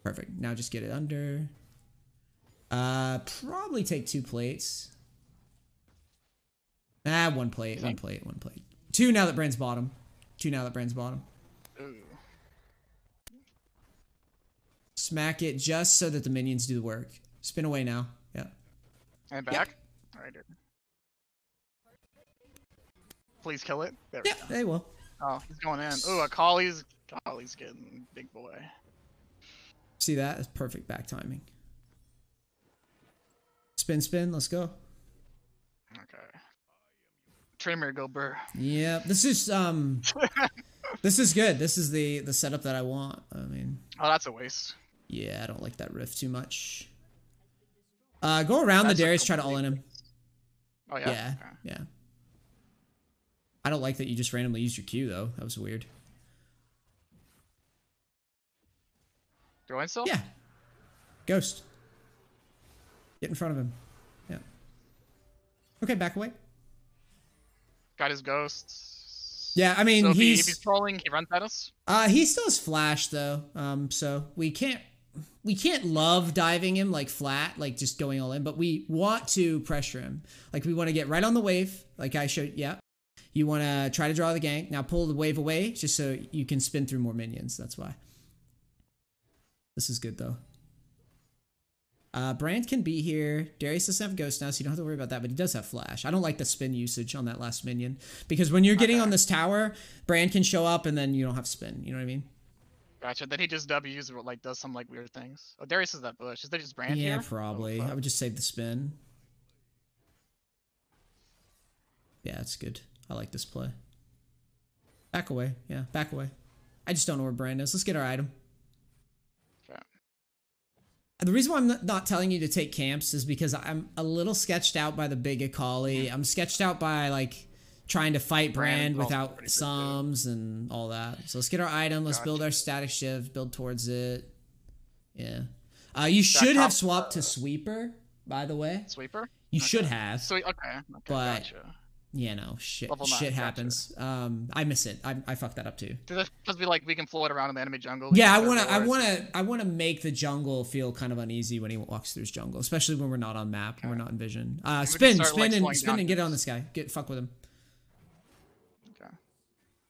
Perfect. Now just get it under. Probably take 2 plates. One plate. 2 now that Brand's bottom. Ooh. Smack it just so that the minions do the work. Spin away now. Yeah. And back. All right. Please kill it. There we go. They will. Oh, he's going in. Ooh, Akali's getting big boy. See that? It's perfect back timing. Spin, let's go. Okay. Trimmer, go burr. Yeah, this is this is good. This is the setup that I want. I mean, oh, that's a waste. Yeah, I don't like that rift too much. Go around the Darius, try to all in him. Oh yeah. Yeah, okay. Yeah. I don't like that you just randomly used your Q though. That was weird. Go in still? Yeah. Ghost. Get in front of him. Yeah. Okay, back away. Got his ghosts. Yeah, I mean, so if he's trolling, he runs at us. He still has flash though. So we can't love diving him like flat, like just going all in, but we want to pressure him. Like we want to get right on the wave, like I showed. Yeah. You want to try to draw the gank. Now pull the wave away just so you can spin through more minions. That's why. This is good though. Brand can be here. Darius doesn't have Ghost now, so you don't have to worry about that, but he does have Flash. I don't like the spin usage on that last minion, because when you're getting on this tower, Brand can show up and then you don't have spin. You know what I mean? Gotcha. Then he just W's or like does some like weird things. Oh, Darius is that bush. Is there just Brand here? Yeah, probably. I would just save the spin. Yeah, it's good. I like this play. Back away. Yeah, back away. I just don't know where Brand is. Let's get our item. The reason why I'm not telling you to take camps is because I'm a little sketched out by the big Akali. I'm sketched out by like trying to fight Brand without sums and all that. So let's get our item. Let's build our static shift. Build towards it. Yeah. You should have swapped to Sweeper, by the way. Sweeper? You should have. So, okay. But gotcha. Yeah, no, shit Level 9, gotcha. happens. I miss it. I fucked that up too. Does it just be like we can float around in the enemy jungle? Yeah, I wanna make the jungle feel kind of uneasy when he walks through his jungle, especially when we're not on map, and we're not in vision. Spin and get on this guy. Fuck with him.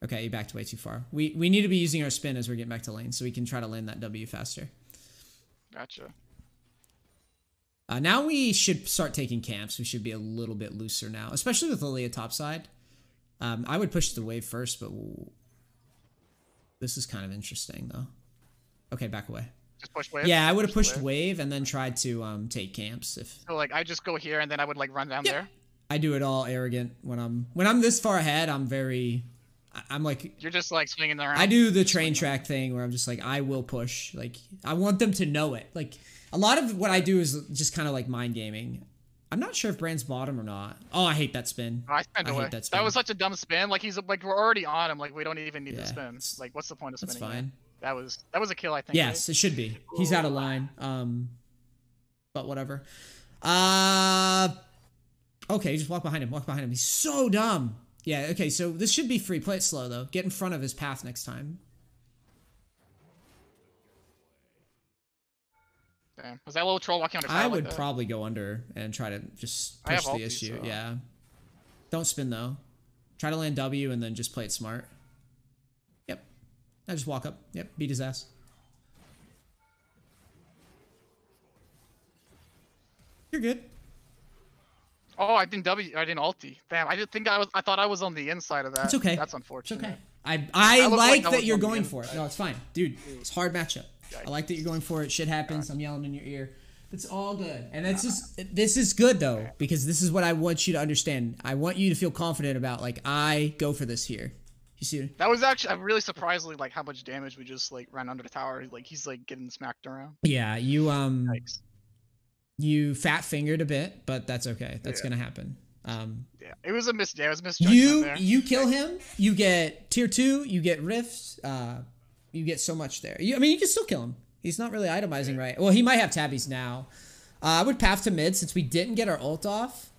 Okay, you backed way too far. We need to be using our spin as we're getting back to lane, so we can try to land that W faster. Gotcha. Now we should start taking camps. We should be a little bit looser now, especially with Lilia topside. I would push the wave first, but this is kind of interesting though. Okay, back away. Just push wave? Yeah, I would have pushed wave and then tried to take camps. So like I just go here and then I would like run down there? I do it all arrogant when I'm this far ahead. I'm like, you're just like swinging around. I do the train track thing where I'm just like, I will push. Like, I want them to know it. Like, a lot of what I do is just kind of like mind gaming. I'm not sure if Brand's bottom or not. Oh, I hate that spin. I spent away. Hate that spin. That was such a dumb spin. Like we're already on him. Like we don't even need to spin. Like what's the point of spinning? That's fine. That was a kill, I think. Yes, it should be. He's out of line. But whatever. Okay, just walk behind him. Walk behind him. He's so dumb. Yeah, okay, so this should be free. Play it slow, though. Get in front of his path next time. Damn. Was that little troll walking under? I would probably go under and try to just push the issue. So. Yeah. Don't spin, though. Try to land W and then just play it smart. Yep. Now just walk up. Yep, beat his ass. You're good. Oh, I didn't ulti. Damn, I thought I was on the inside of that. It's okay. That's unfortunate. It's okay. I like that you're going for it. No, it's fine. Dude, it's a hard matchup. I like that you're going for it. Shit happens. I'm yelling in your ear. It's all good. And this is good though, because this is what I want you to understand. I want you to feel confident about, like, I go for this here. You see? That was actually, I'm really surprised like how much damage we just like ran under the tower. Like he's like getting smacked around. Yeah, you Yikes. You fat fingered a bit, but that's okay. That's gonna happen. Yeah, it was a misjudgment. You kill him, you get tier 2, you get rifts, you get so much there. I mean, you can still kill him. He's not really itemizing right. Well, he might have tabbies now. I would path to mid since we didn't get our ult off.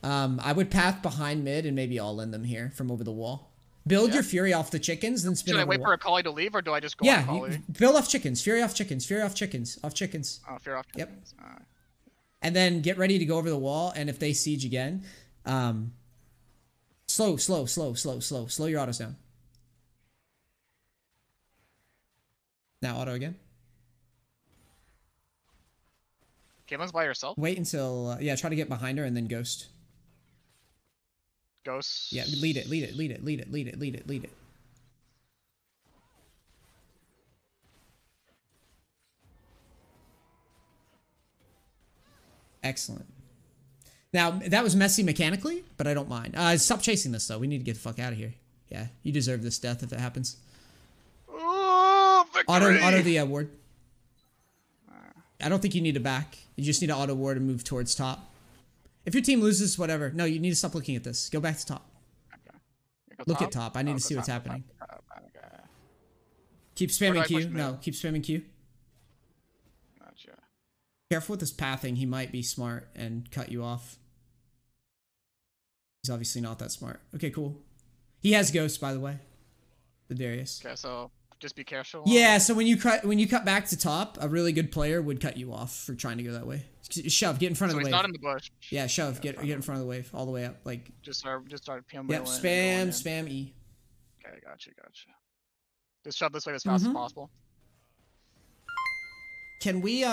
I would path behind mid and maybe all in them here from over the wall. Build your Fury off the chickens, then spin. Should I wait for a Collie to leave, or do I just go on Collie? Build off chickens. Fury off chickens. Fury off chickens. Off chickens. Oh, Fury off chickens. Yep. And then get ready to go over the wall, and if they siege again, slow your autos down. Now auto again. Caitlin's by herself? Wait until, try to get behind her and then ghost. Ghost? Yeah, lead it. Excellent. Now, that was messy mechanically, but I don't mind. Stop chasing this, though. We need to get the fuck out of here. Yeah, you deserve this death if it happens. Oh, auto the ward. I don't think you need to back. You just need to auto ward and move towards top. If your team loses, whatever. No, you need to stop looking at this. Go back to top. Okay. Look at top. I need to see what's happening. Okay. Keep spamming Q. No, keep spamming Q. Gotcha. Careful with this pathing. He might be smart and cut you off. He's obviously not that smart. Okay, cool. He has ghosts, by the way. The Darius. Okay, so just be careful. Yeah, so when you cut back to top, a really good player would cut you off for trying to go that way. Shove, get in front of the wave. He's not in the bush. Yeah, shove, get in front of the wave, all the way up, like. Just start PM. Yep, spam E. Okay, gotcha. Just shove this way as fast as possible. Can we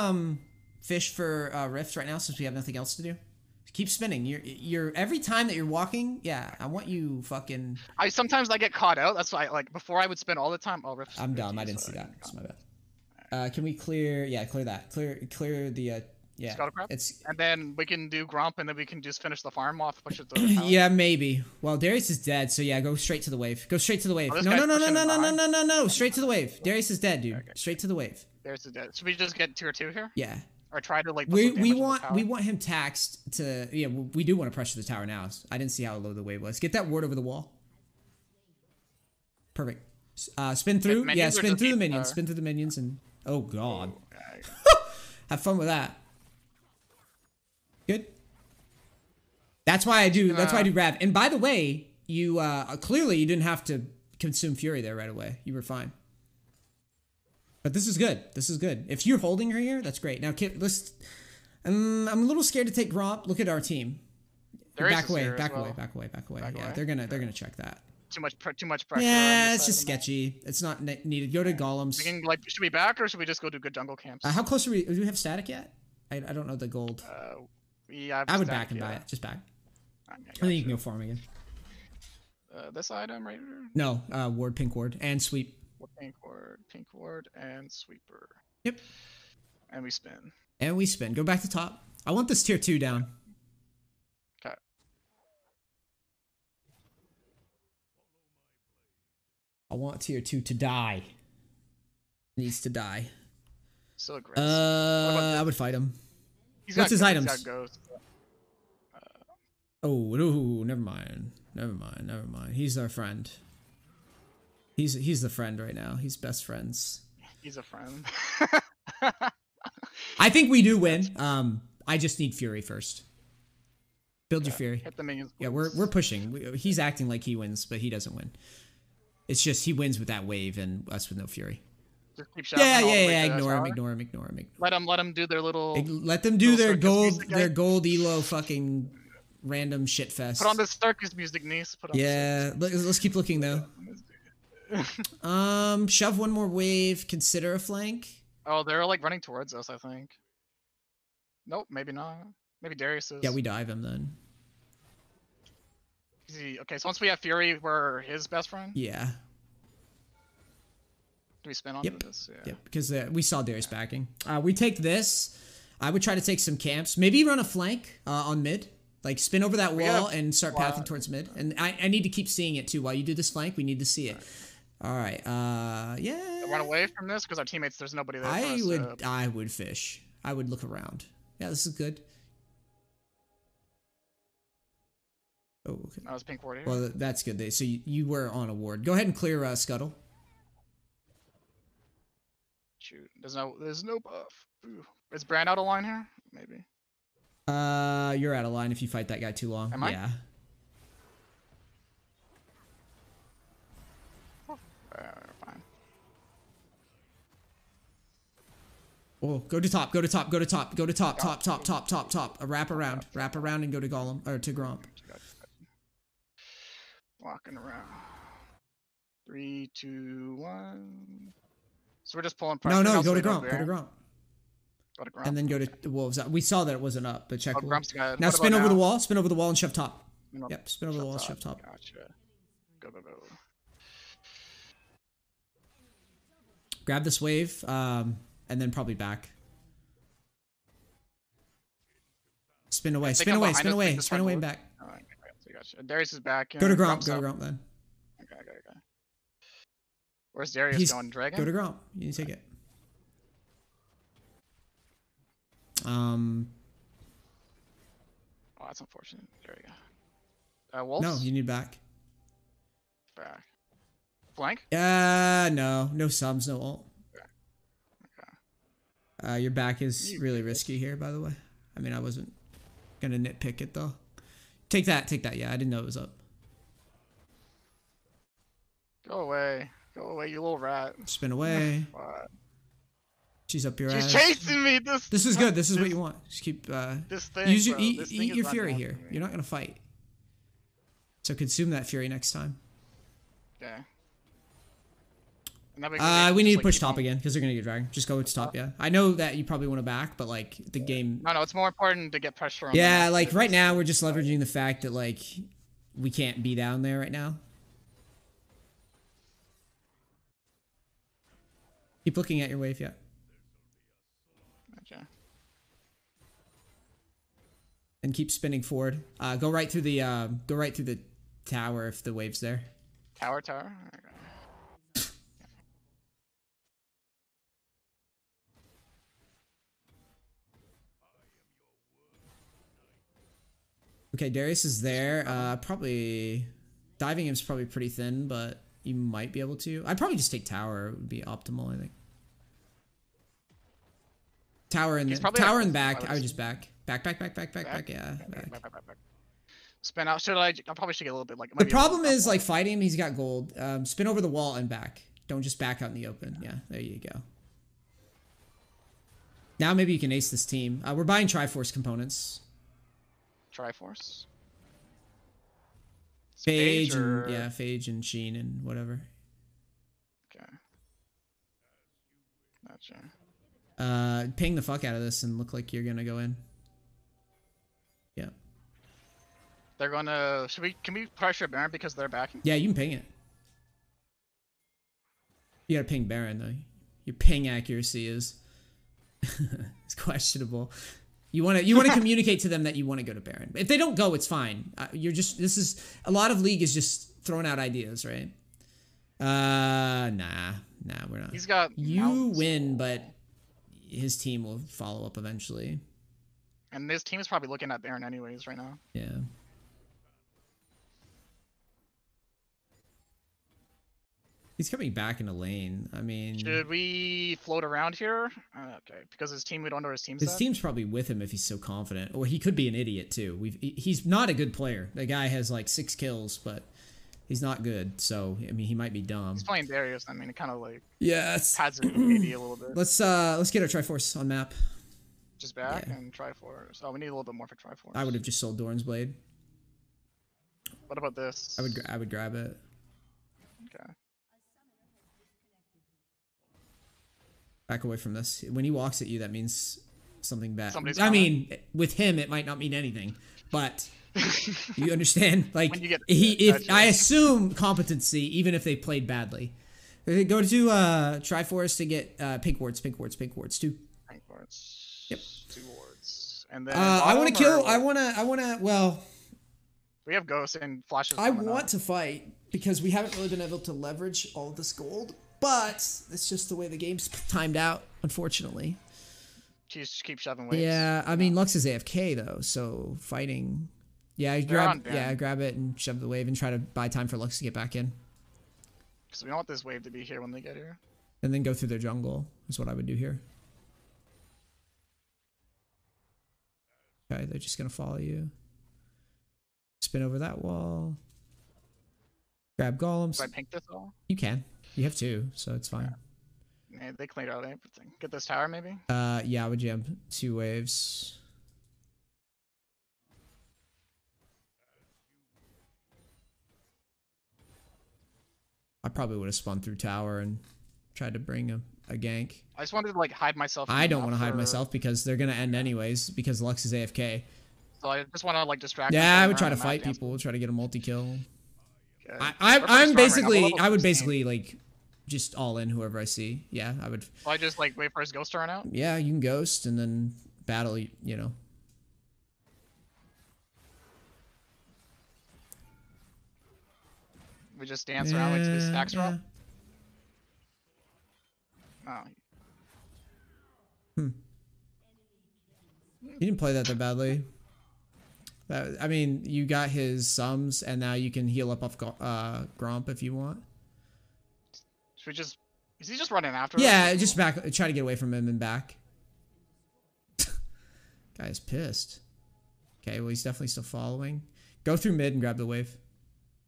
fish for rifts right now since we have nothing else to do? Keep spinning. You're every time that you're walking. Yeah, I want you fucking. Sometimes I get caught out. That's why before I would spin all the time. Oh, rifts. I'm dumb. I didn't see that. That's my bad. Can we clear? Yeah, clear that. Clear the. Yeah. And then we can do Grump, and then we can just finish the farm off. Push it to yeah, maybe. Well, Darius is dead, so yeah, go straight to the wave. Go straight to the wave. No. Straight to the wave. Darius is dead, dude. Okay. Straight to the wave. Darius is dead. Should we just get tier 2 here? Yeah. Or try to we want him taxed to we do want to pressure the tower now. I didn't see how low the wave was. Get that ward over the wall. Perfect. Spin through. Yeah, spin through the minions. Spin through the minions and oh god. Have fun with that. Good. That's why I do. That's why I do Rav. And by the way, you clearly you didn't have to consume Fury there right away. You were fine. But this is good. This is good. If you're holding her here, that's great. Now, let's. I'm a little scared to take Gromp. Look at our team. Back away. Back away. Back away. Back away. Yeah, they're gonna check that. Too much pressure. Yeah, it's just sketchy. It's not needed. Go to Golems. We can, like, should we back or should we just go do good jungle camps? How close are we? Do we have static yet? I don't know the gold. Yeah, I would back and buy it. Just back. And then you can go farm again. This item right here? No, ward, pink ward, and sweep. Pink ward, and sweeper. Yep. And we spin. And we spin. Go back to top. I want this tier 2 down. Okay. I want tier 2 to die. Needs to die. So aggressive. I would fight him. What's his items? Oh, no, never mind. Never mind. He's our friend. He's the friend right now. He's best friends. He's a friend. I think we do win. I just need Fury first. Build your Fury. Hit the minions. Yeah, we're pushing. He's acting like he wins, but he doesn't win. It's just he wins with that wave and us with no Fury. Just keep shouting. Yeah. Ignore him. Let them do their little. Let them do their gold elo fucking random shit fest. Put on the circus music, NEACE. Let's keep looking though. Shove one more wave. Consider a flank. Oh, they're like running towards us, I think. Nope, maybe not. Maybe Darius is. Yeah, we dive him then. Okay, so once we have Fury, we're his best friend? Yeah. Do we spin on this? Yeah. Yep, because we saw Darius backing. We take this. I would try to take some camps. Maybe run a flank on mid. Like, spin over that wall and start pathing towards mid. And I need to keep seeing it, too. While you do this flank, we need to see it. All right. Yeah. Run away from this because our teammates, there's nobody there. I would fish. I would look around. Yeah, this is good. Oh, okay. That was pink ward here. Well, that's good. So you were on a ward. Go ahead and clear Scuttle. Shoot. There's no buff. Ooh. Is Brand out of line here? Maybe. You're out of line if you fight that guy too long. Am I? Yeah. Fine. Oh, go to top. Top. Wrap around and go to Golem or to Gromp. Walking around. 3, 2, 1. So we're just pulling pressure. No, go to Gromp. Go to Gromp. And then go to Wolves. We saw that it wasn't up, but check. Now spin over the wall. Spin over the wall and shove top. Yep, spin over the wall, shove top. Gotcha. Go. Grab this wave, and then probably back. Spin away and back. Oh, okay, so gotcha. Darius is back. Go to Gromp then. Okay. Where's Darius going? Dragon? Go to Gromp. You need to take it. Oh, that's unfortunate. There we go. Wolves? No, you need back. Back. Flank? No subs, no ult. Okay. Your back is really risky here, by the way. I mean, I wasn't gonna nitpick it though. Take that. Yeah, I didn't know it was up. Go away, you little rat. Spin away. She's up your ass. She's chasing me. This is good. This is what you want. Just keep. Eat your fury here. You're not gonna fight. So consume that fury next time. Okay. We need to push top again because they're gonna get dragged. Just go to top. Yeah. I know that you probably want to back, but like the game. No, it's more important to get pressure on. Yeah, like right now we're just leveraging the fact that like we can't be down there right now. Keep looking at your wave, yeah. Gotcha. And keep spinning forward. Go right through the tower if the wave's there. Tower. Okay. Okay, Darius is there. Probably diving him's probably pretty thin, but you might be able to. I'd probably just take tower. It would be optimal, I think. Tower in the back. I would just back. Back. Yeah. Back. Spin out. Should I probably should get a little bit like. The problem is like fighting him. He's got gold. Spin over the wall and back. Don't just back out in the open. Yeah, there you go. Now maybe you can ace this team. We're buying Triforce components. Triforce. Phage and yeah, Phage and Sheen and whatever. Okay. Gotcha. Ping the fuck out of this and look like you're gonna go in. Yeah. They're gonna. Can we pressure Baron because they're backing? Yeah, you can ping it. You gotta ping Baron though. Your ping accuracy is it's questionable. You want to communicate to them that you want to go to Baron. If they don't go, it's fine. This is a lot of League is just throwing out ideas, right? Nah, we're not. He's got you win, but his team will follow up eventually. And his team is probably looking at Baron anyways right now. Yeah. He's coming back in a lane. I mean, should we float around here? Okay, because his team, we don't know his team's. His team's probably with him if he's so confident, or he could be an idiot too. He's not a good player. The guy has like 6 kills, but he's not good. So I mean, he might be dumb. He's playing Darius. I mean, it kind of like has it maybe a little bit. Let's get our Triforce on map. Just back and Triforce. Oh, we need a little bit more for Triforce. I would have just sold Doran's Blade. What about this? I would grab it. Okay. Back away from this. When he walks at you, that means something bad. Somebody's I mean, with him, it might not mean anything, but you understand. Like I assume competency, even if they played badly. Go to Triforce to get pink wards too. Pink wards. Yep. 2 wards. And then I want to kill. I want to. Well, we have ghosts and flashes. I want to fight because we haven't really been able to leverage all of this gold. But it's just the way the game's timed out, unfortunately. Just keep shoving waves. Yeah, I mean, Lux is AFK, though, so fighting... Yeah, grab it and shove the wave and try to buy time for Lux to get back in. Because we don't want this wave to be here when they get here. And then go through their jungle, is what I would do here. Okay, they're just going to follow you. Spin over that wall. Grab golems. Do I pink this all? You can. You have 2, so it's fine. Yeah, they cleared out everything. Get this tower, maybe? Yeah, I would jam 2 waves. I probably would have spun through tower and tried to bring a gank. I just wanted to, like, hide myself. I don't want to hide myself because they're going to end anyways because Lux is AFK. So I just want to, like, distract Yeah, I would try to fight people, try to get a multi-kill. I'm basically, I would basically like just all in whoever I see. Yeah, I would. So I just like wait for his ghost to run out? Yeah, you can ghost and then battle, you know. We just dance around like this axe drop? Oh. You didn't play that badly. I mean, you got his sums, and now you can heal up off Gromp if you want. Should we just... Is he just running after us? Yeah, just back. Try to get away from him and back. Guy's pissed. Okay, well, he's definitely still following. Go through mid and grab the wave.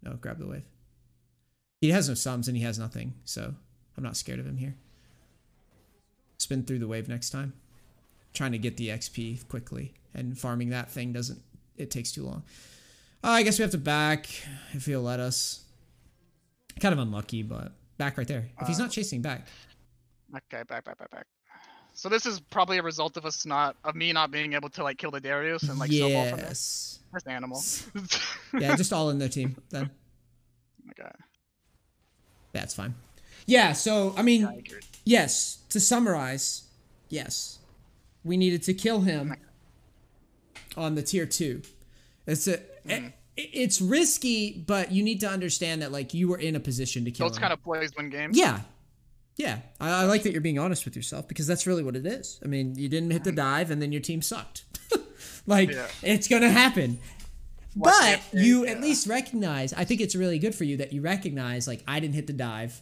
No, grab the wave. He has no sums, and he has nothing, so I'm not scared of him here. Spin through the wave next time. Trying to get the XP quickly, and farming that thing doesn't... It takes too long. I guess we have to back if he'll let us. Kind of unlucky, but back right there. If he's not chasing back. Okay, back. So this is probably a result of me not being able to like kill the Darius and like snowball from there. That's animal. Yeah, just all in their team then. Okay. That's fine. Yeah, so I mean, yes. To summarize, yes, we needed to kill him on the tier 2. It's risky, but you need to understand that like you were in a position to kill him. Those kind of plays win games. Yeah. I like that you're being honest with yourself because that's really what it is. I mean, you didn't hit the dive and then your team sucked. It's gonna happen. But you at least recognize. I think it's really good for you that you recognize like I didn't hit the dive.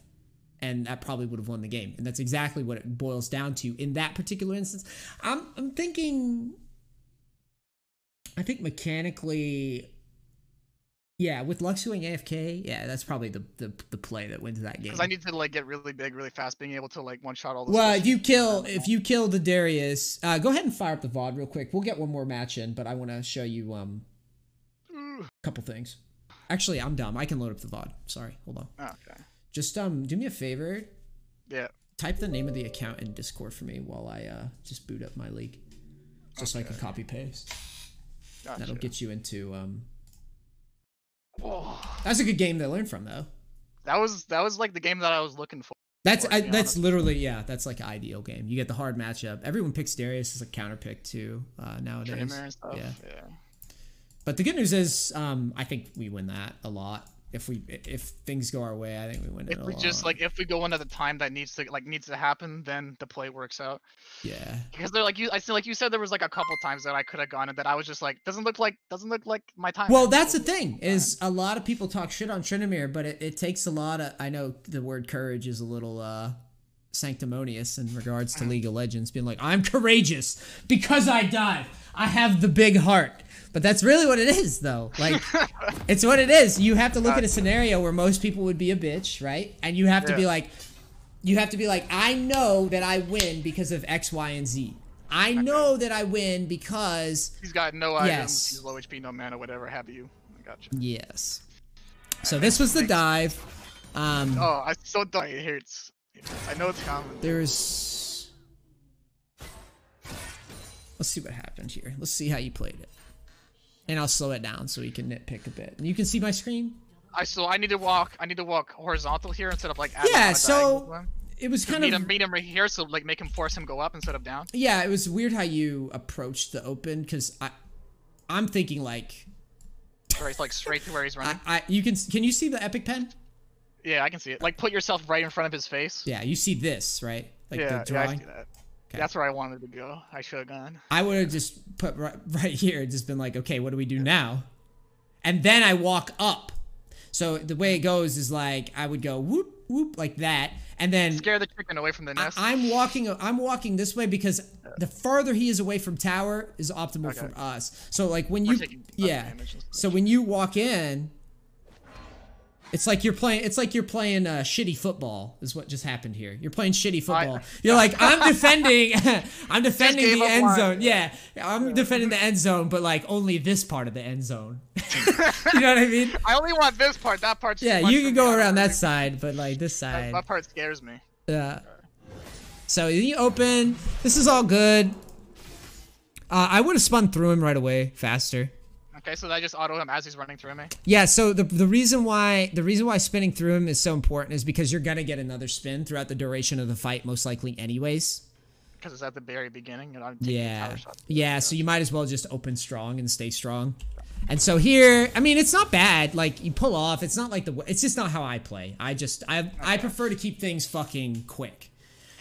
And that probably would have won the game. And that's exactly what it boils down to in that particular instance. I'm thinking... I think mechanically, Yeah, with Lux going AFK, yeah, that's probably the play that wins that game. Because I need to like get really big, really fast, being able to like one shot all the. Well, if you kill the Darius, go ahead and fire up the VOD real quick. We'll get one more match in, but I want to show you a couple things. Actually, I'm dumb. I can load up the VOD. Sorry, hold on. Okay. Just do me a favor. Yeah. Type the name of the account in Discord for me while I just boot up my league, just so I can copy paste. Gotcha. That'll get you into That's a good game to learn from, though. That was like the game that I was looking for. That's literally that's like an ideal game. You get the hard matchup. Everyone picks Darius as a counter pick too nowadays. And stuff. Yeah. But the good news is, I think we win that a lot. If things go our way, I think we win it a lot. If we go in at the time that needs to happen, then the play works out. Yeah. Because they're like you said there was like a couple times that I could have gone and that I was just like doesn't look like my time. Well, that's the thing is a lot of people talk shit on Tryn, but it takes a lot of. I know the word courage is a little sanctimonious in regards to League of Legends, being like, I'm courageous because I dive. I have the big heart. But that's really what it is, though. Like, it's what it is. You have to look at a scenario where most people would be a bitch, right? And you have to be like, I know that I win because of X, Y, and Z. I know that I win because he's got no items, he's low HP, no mana, whatever have you. I got you. Yes. So this was the dive. Oh, I still don't. It hurts. I know it's common. Let's see what happened here. Let's see how you played it. And I'll slow it down so we can nitpick a bit. And you can see my screen? I need to walk horizontal here instead of like so it was kind of meet him right here, so like force him go up instead of down. Yeah, it was weird how you approached the open because I'm thinking like straight to where he's running. Can you see the epic pen? Yeah, I can see it. Like put yourself right in front of his face. Yeah, you see this, right? Like the drawing. Yeah, I see that. Okay. That's where I wanted to go. I should have gone. I would have just put right here, just been like, okay, what do we do now? And then I walk up. So the way it goes is like I would go whoop whoop like that, and then scare the chicken away from the nest. I'm walking this way because the farther he is away from tower is optimal for us. So like when you so when you walk in. It's like you're playing shitty football is what just happened here. You're playing shitty football. You're like, I'm defending the end zone. Yeah, I'm defending the end zone, but like only this part of the end zone. You know what I mean? I only want this part. That part's you can go around that side, but like this side. That part scares me. Yeah. So you open. This is all good. I would have spun through him right away faster. Okay, so I just auto him as he's running through me. Yeah, so the reason why spinning through him is so important is because you're gonna get another spin throughout the duration of the fight, most likely anyways. Because it's at the very beginning, and I'm so you might as well just open strong and stay strong. And so here, I mean, it's not bad. Like you pull off. It's not like it's just not how I play. I prefer to keep things fucking quick.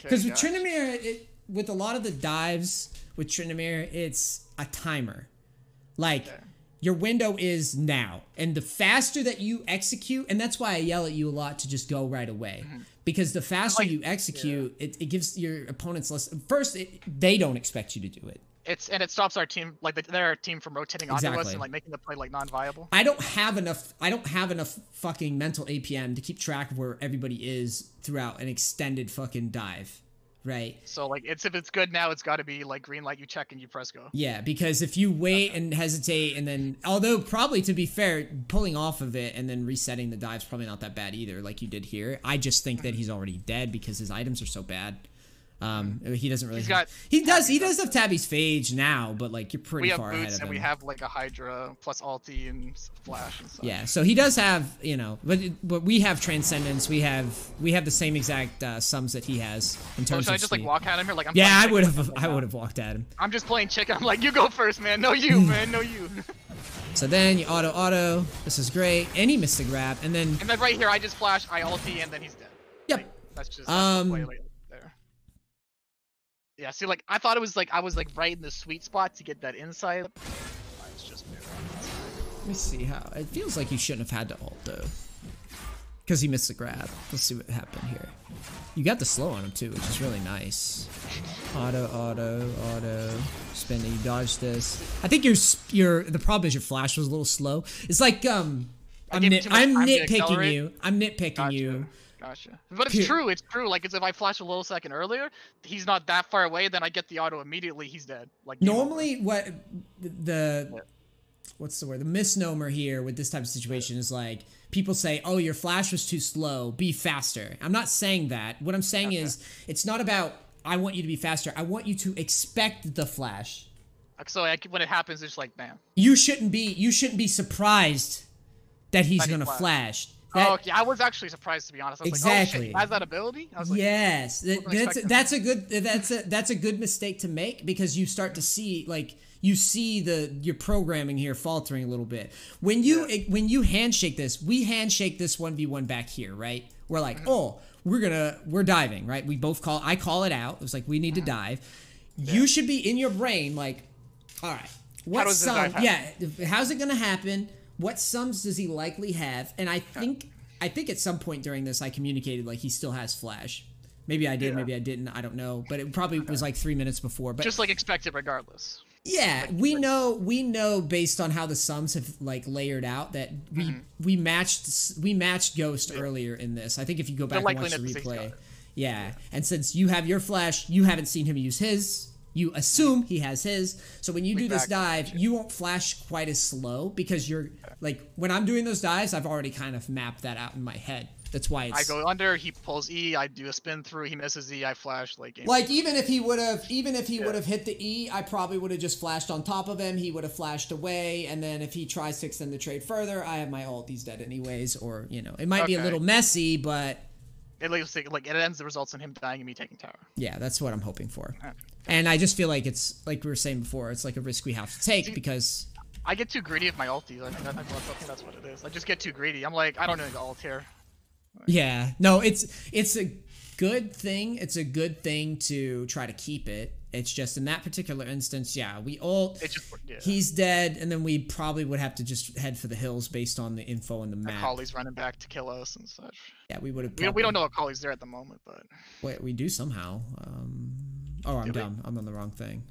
Because with Tryn, with a lot of the dives with Tryn, it's a timer. Like. Okay. Your window is now, and the faster that you execute, and that's why I yell at you a lot to just go right away, because the faster you execute, it gives your opponents less. First, they don't expect you to do it. It stops our team, like their team, from rotating onto us and like making the play like non-viable. I don't have enough fucking mental APM to keep track of where everybody is throughout an extended fucking dive. Right. So like if it's good now, it's got to be like green light, you check and you press go. Yeah, because if you wait and hesitate and then, although probably to be fair, pulling off of it and then resetting the dive's probably not that bad either, like you did here. I just think that he's already dead because his items are so bad. He doesn't really. He does have Tabby's Phage now, but like you're pretty far ahead of him. And we have like a Hydra plus ulti and flash and stuff. Yeah, so he does have, but we have Transcendence. We have the same exact sums that he has in terms of should I just like walk at him here? Like I would have walked at him. I'm just playing chicken. I'm like, you go first, man. No you, man. No you. So then you auto. This is great. And he missed the grab, and then right here I just flash, I ulti, and then he's dead. Yep. Like, that's just the play there. Yeah, see, like, I thought it was like, I was like right in the sweet spot to get that inside. It's just let me see how, it feels like you shouldn't have had to ult though. Because he missed the grab. Let's see what happened here. You got the slow on him too, which is really nice. Auto. Spinning, you dodged this. I think the problem is your flash was a little slow. It's like, I'm nitpicking you. I'm nitpicking you. Gotcha. But it's true. It's true. Like, it's if I flash a little second earlier, he's not that far away. Then I get the auto immediately. He's dead. Like normally, what what's the word? The misnomer here with this type of situation is like people say, "Oh, your flash was too slow. Be faster." I'm not saying that. What I'm saying is it's not about I want you to be faster. I want you to expect the flash. So when it happens, it's like, bam. You shouldn't be surprised that he's gonna flash. Okay, I was actually surprised, to be honest. I was like, oh shit, he has that ability? I was like, yes, that's a good mistake to make, because you start to see, like, you see your programming here faltering a little bit. When you handshake this, we handshake this 1v1 back here, right? We're like, oh, we're diving, right? I call it out. It was like, we need to dive. You should be in your brain like, all right, how's it gonna happen? What sums does he likely have? And I think at some point during this, I communicated like he still has flash. Maybe I did, maybe I didn't. I don't know. But it probably was like 3 minutes before. But just like expected, regardless. Yeah, we know based on how the sums have like layered out that we matched Ghost earlier in this. I think if you go back and watch the replay, and since you have your flash, you haven't seen him use his. You assume he has his, so when you do this dive, you won't flash quite as slow, because you're like, when I'm doing those dives, I've already kind of mapped that out in my head. That's why I go under, he pulls E, I do a spin through, he misses E, I flash like. Even if he would have hit the E, I probably would have just flashed on top of him. He would have flashed away, and then if he tries to extend the trade further, I have my ult. He's dead anyways, or it might be a little messy, but. It ends the results in him dying and me taking tower. Yeah, that's what I'm hoping for. And I just feel like it's, like we were saying before, it's like a risk we have to take, because... I get too greedy with my ulti. I think that's what it is. I just get too greedy. I'm like, I don't need to ult here. Yeah. No, it's a good thing. It's a good thing to try to keep it. It's just in that particular instance, we ult, he's dead, and then we probably would have to just head for the hills based on the info in the map. Akali's running back to kill us and such. Yeah, we would have. We don't know Akali's there at the moment, but. Wait, we do somehow. Oh, I'm dumb. I'm on the wrong thing.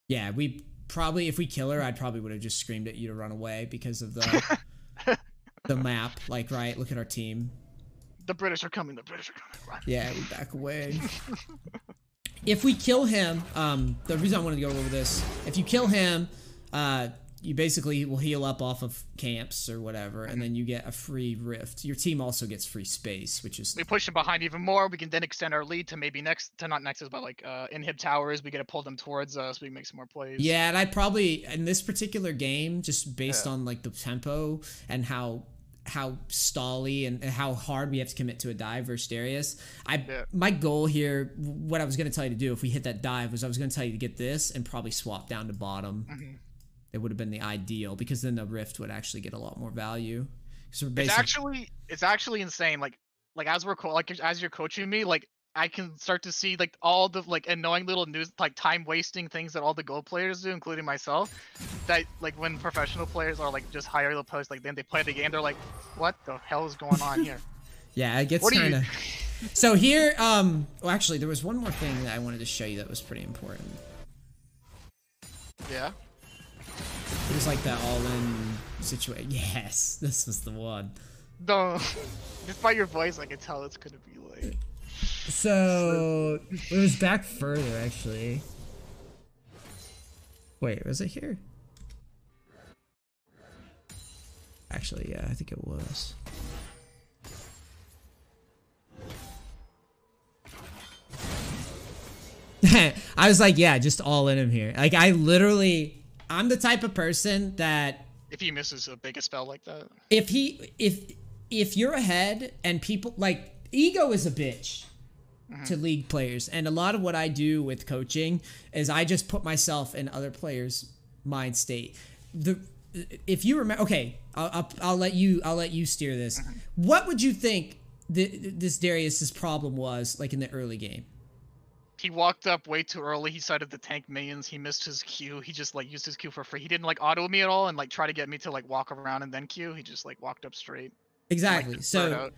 Yeah, we probably, if we kill her, I'd probably would have just screamed at you to run away because of the the map. Like, right, look at our team. The British are coming. The British are coming. Run. Yeah, we back away. If we kill him, the reason I wanted to go over this, if you kill him, you basically will heal up off of camps or whatever, and then you get a free rift. Your team also gets free space, which is... We push him behind even more. We can then extend our lead to maybe not nexus, but like inhib towers. We get to pull them towards us. We can make some more plays. Yeah, and I'd probably, in this particular game, just based on like the tempo and how stally and how hard we have to commit to a dive versus Darius. My goal here, what I was going to tell you to do if we hit that dive, was I was going to tell you to get this and probably swap down to bottom. It would have been the ideal, because then the rift would actually get a lot more value. So it's actually insane. Like as you're coaching me, like I can start to see like all the like annoying little news, like time wasting things that all the Go players do, including myself. That like when professional players are like just higher level players, like then they play the game, they're like, what the hell is going on here? Yeah, it gets kind of. So here, well, actually, there was one more thing that I wanted to show you that was pretty important. Yeah. It was like that all-in situation. Yes, this was the one. No, just by your voice, I can tell it's gonna be like. So it was back further, actually. Wait, was it here? Actually, yeah, I think it was. I was like, yeah, just all in him here. Like, I'm the type of person that if he misses a big spell like that, if you're ahead and people like, ego is a bitch to league players, and a lot of what I do with coaching is I just put myself in other players' mind state. If you remember, okay, I'll let you steer this. What would you think this Darius's problem was like in the early game? He walked up way too early. He started to tank minions. He missed his Q. He just like used his Q for free. He didn't like auto me at all and like try to get me to like walk around and then Q. He just like walked up straight. Exactly. And, like, so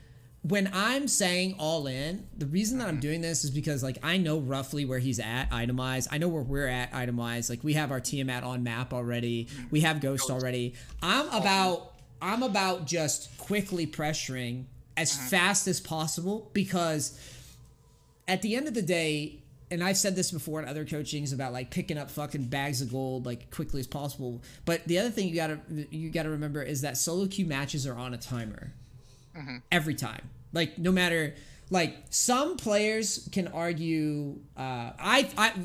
when I'm saying all in, the reason that I'm doing this is because like I know roughly where he's at itemized. I know where we're at itemized. Like we have our Tiamat on map already. We have Ghost already. I'm I'm about just quickly pressuring as fast as possible, because at the end of the day, and I've said this before in other coachings about like picking up fucking bags of gold like quickly as possible. But the other thing you gotta remember is that solo queue matches are on a timer every time. Like no matter, like some players can argue.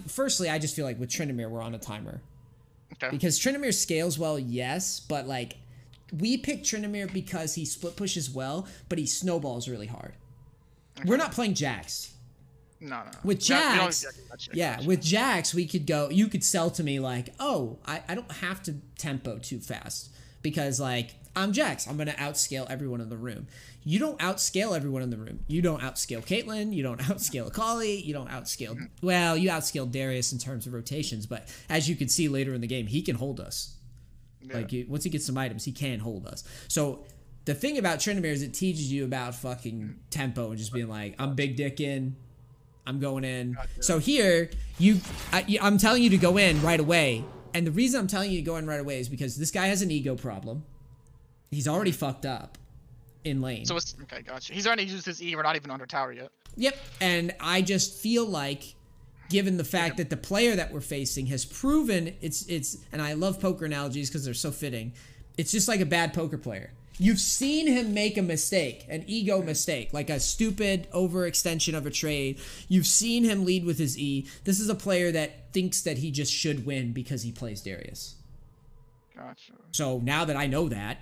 Firstly, I just feel like with Tryndamere we're on a timer because Tryndamere scales well, yes, but like we picked Tryndamere because he split pushes well, but he snowballs really hard. We're not playing Jax. No. With Jax, with Jax, we could go. You could sell to me like, oh, I don't have to tempo too fast because like I'm Jax. I'm gonna outscale everyone in the room. You don't outscale everyone in the room. You don't outscale Caitlyn. You don't outscale Akali. You don't outscale. Well, you outscale Darius in terms of rotations, but as you can see later in the game, he can hold us. Yeah. Like once he gets some items, he can hold us. So the thing about Tryndamere is it teaches you about fucking tempo and just being like, I'm big dicking. I'm going in. Gotcha. So here, I'm telling you to go in right away. And the reason I'm telling you to go in right away is because this guy has an ego problem. He's already fucked up in lane. So it's, okay, gotcha. He's already used his E. We're not even under tower yet. Yep. And I just feel like, given the fact that the player that we're facing has proven it's, and I love poker analogies because they're so fitting. It's just like a bad poker player. You've seen him make a mistake, an ego mistake, like a stupid overextension of a trade. You've seen him lead with his E. This is a player that thinks that he just should win because he plays Darius. Gotcha. So now that I know that,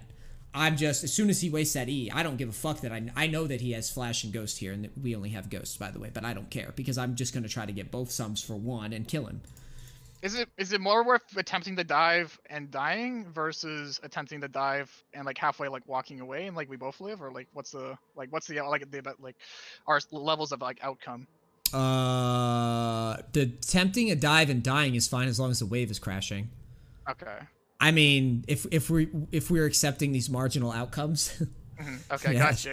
I'm just, as soon as he wastes that E, I don't give a fuck that I know that he has Flash and Ghost here, and that we only have Ghosts, by the way, but I don't care because I'm just going to try to get both sums for one and kill him. Is it more worth attempting the dive and dying versus attempting the dive and like halfway like walking away and like we both live, or like what's the our levels of like outcome? The attempting a dive and dying is fine as long as the wave is crashing. Okay. I mean, if we're accepting these marginal outcomes. Okay, yeah. Gotcha.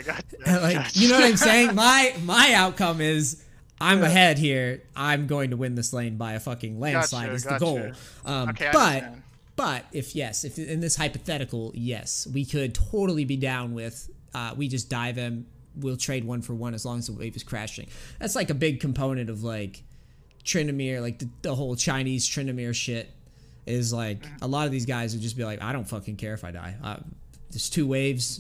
Like, gotcha. You know what I'm saying? My outcome is I'm ahead here. I'm going to win this lane by a fucking landslide is the goal. Okay, but if in this hypothetical, yes, we could totally be down with we just dive him. We'll trade 1 for 1 as long as the wave is crashing. That's like a big component of like Tryndamere, like the whole Chinese Tryndamere shit is like a lot of these guys would just be like, I don't fucking care if I die. There's 2 waves.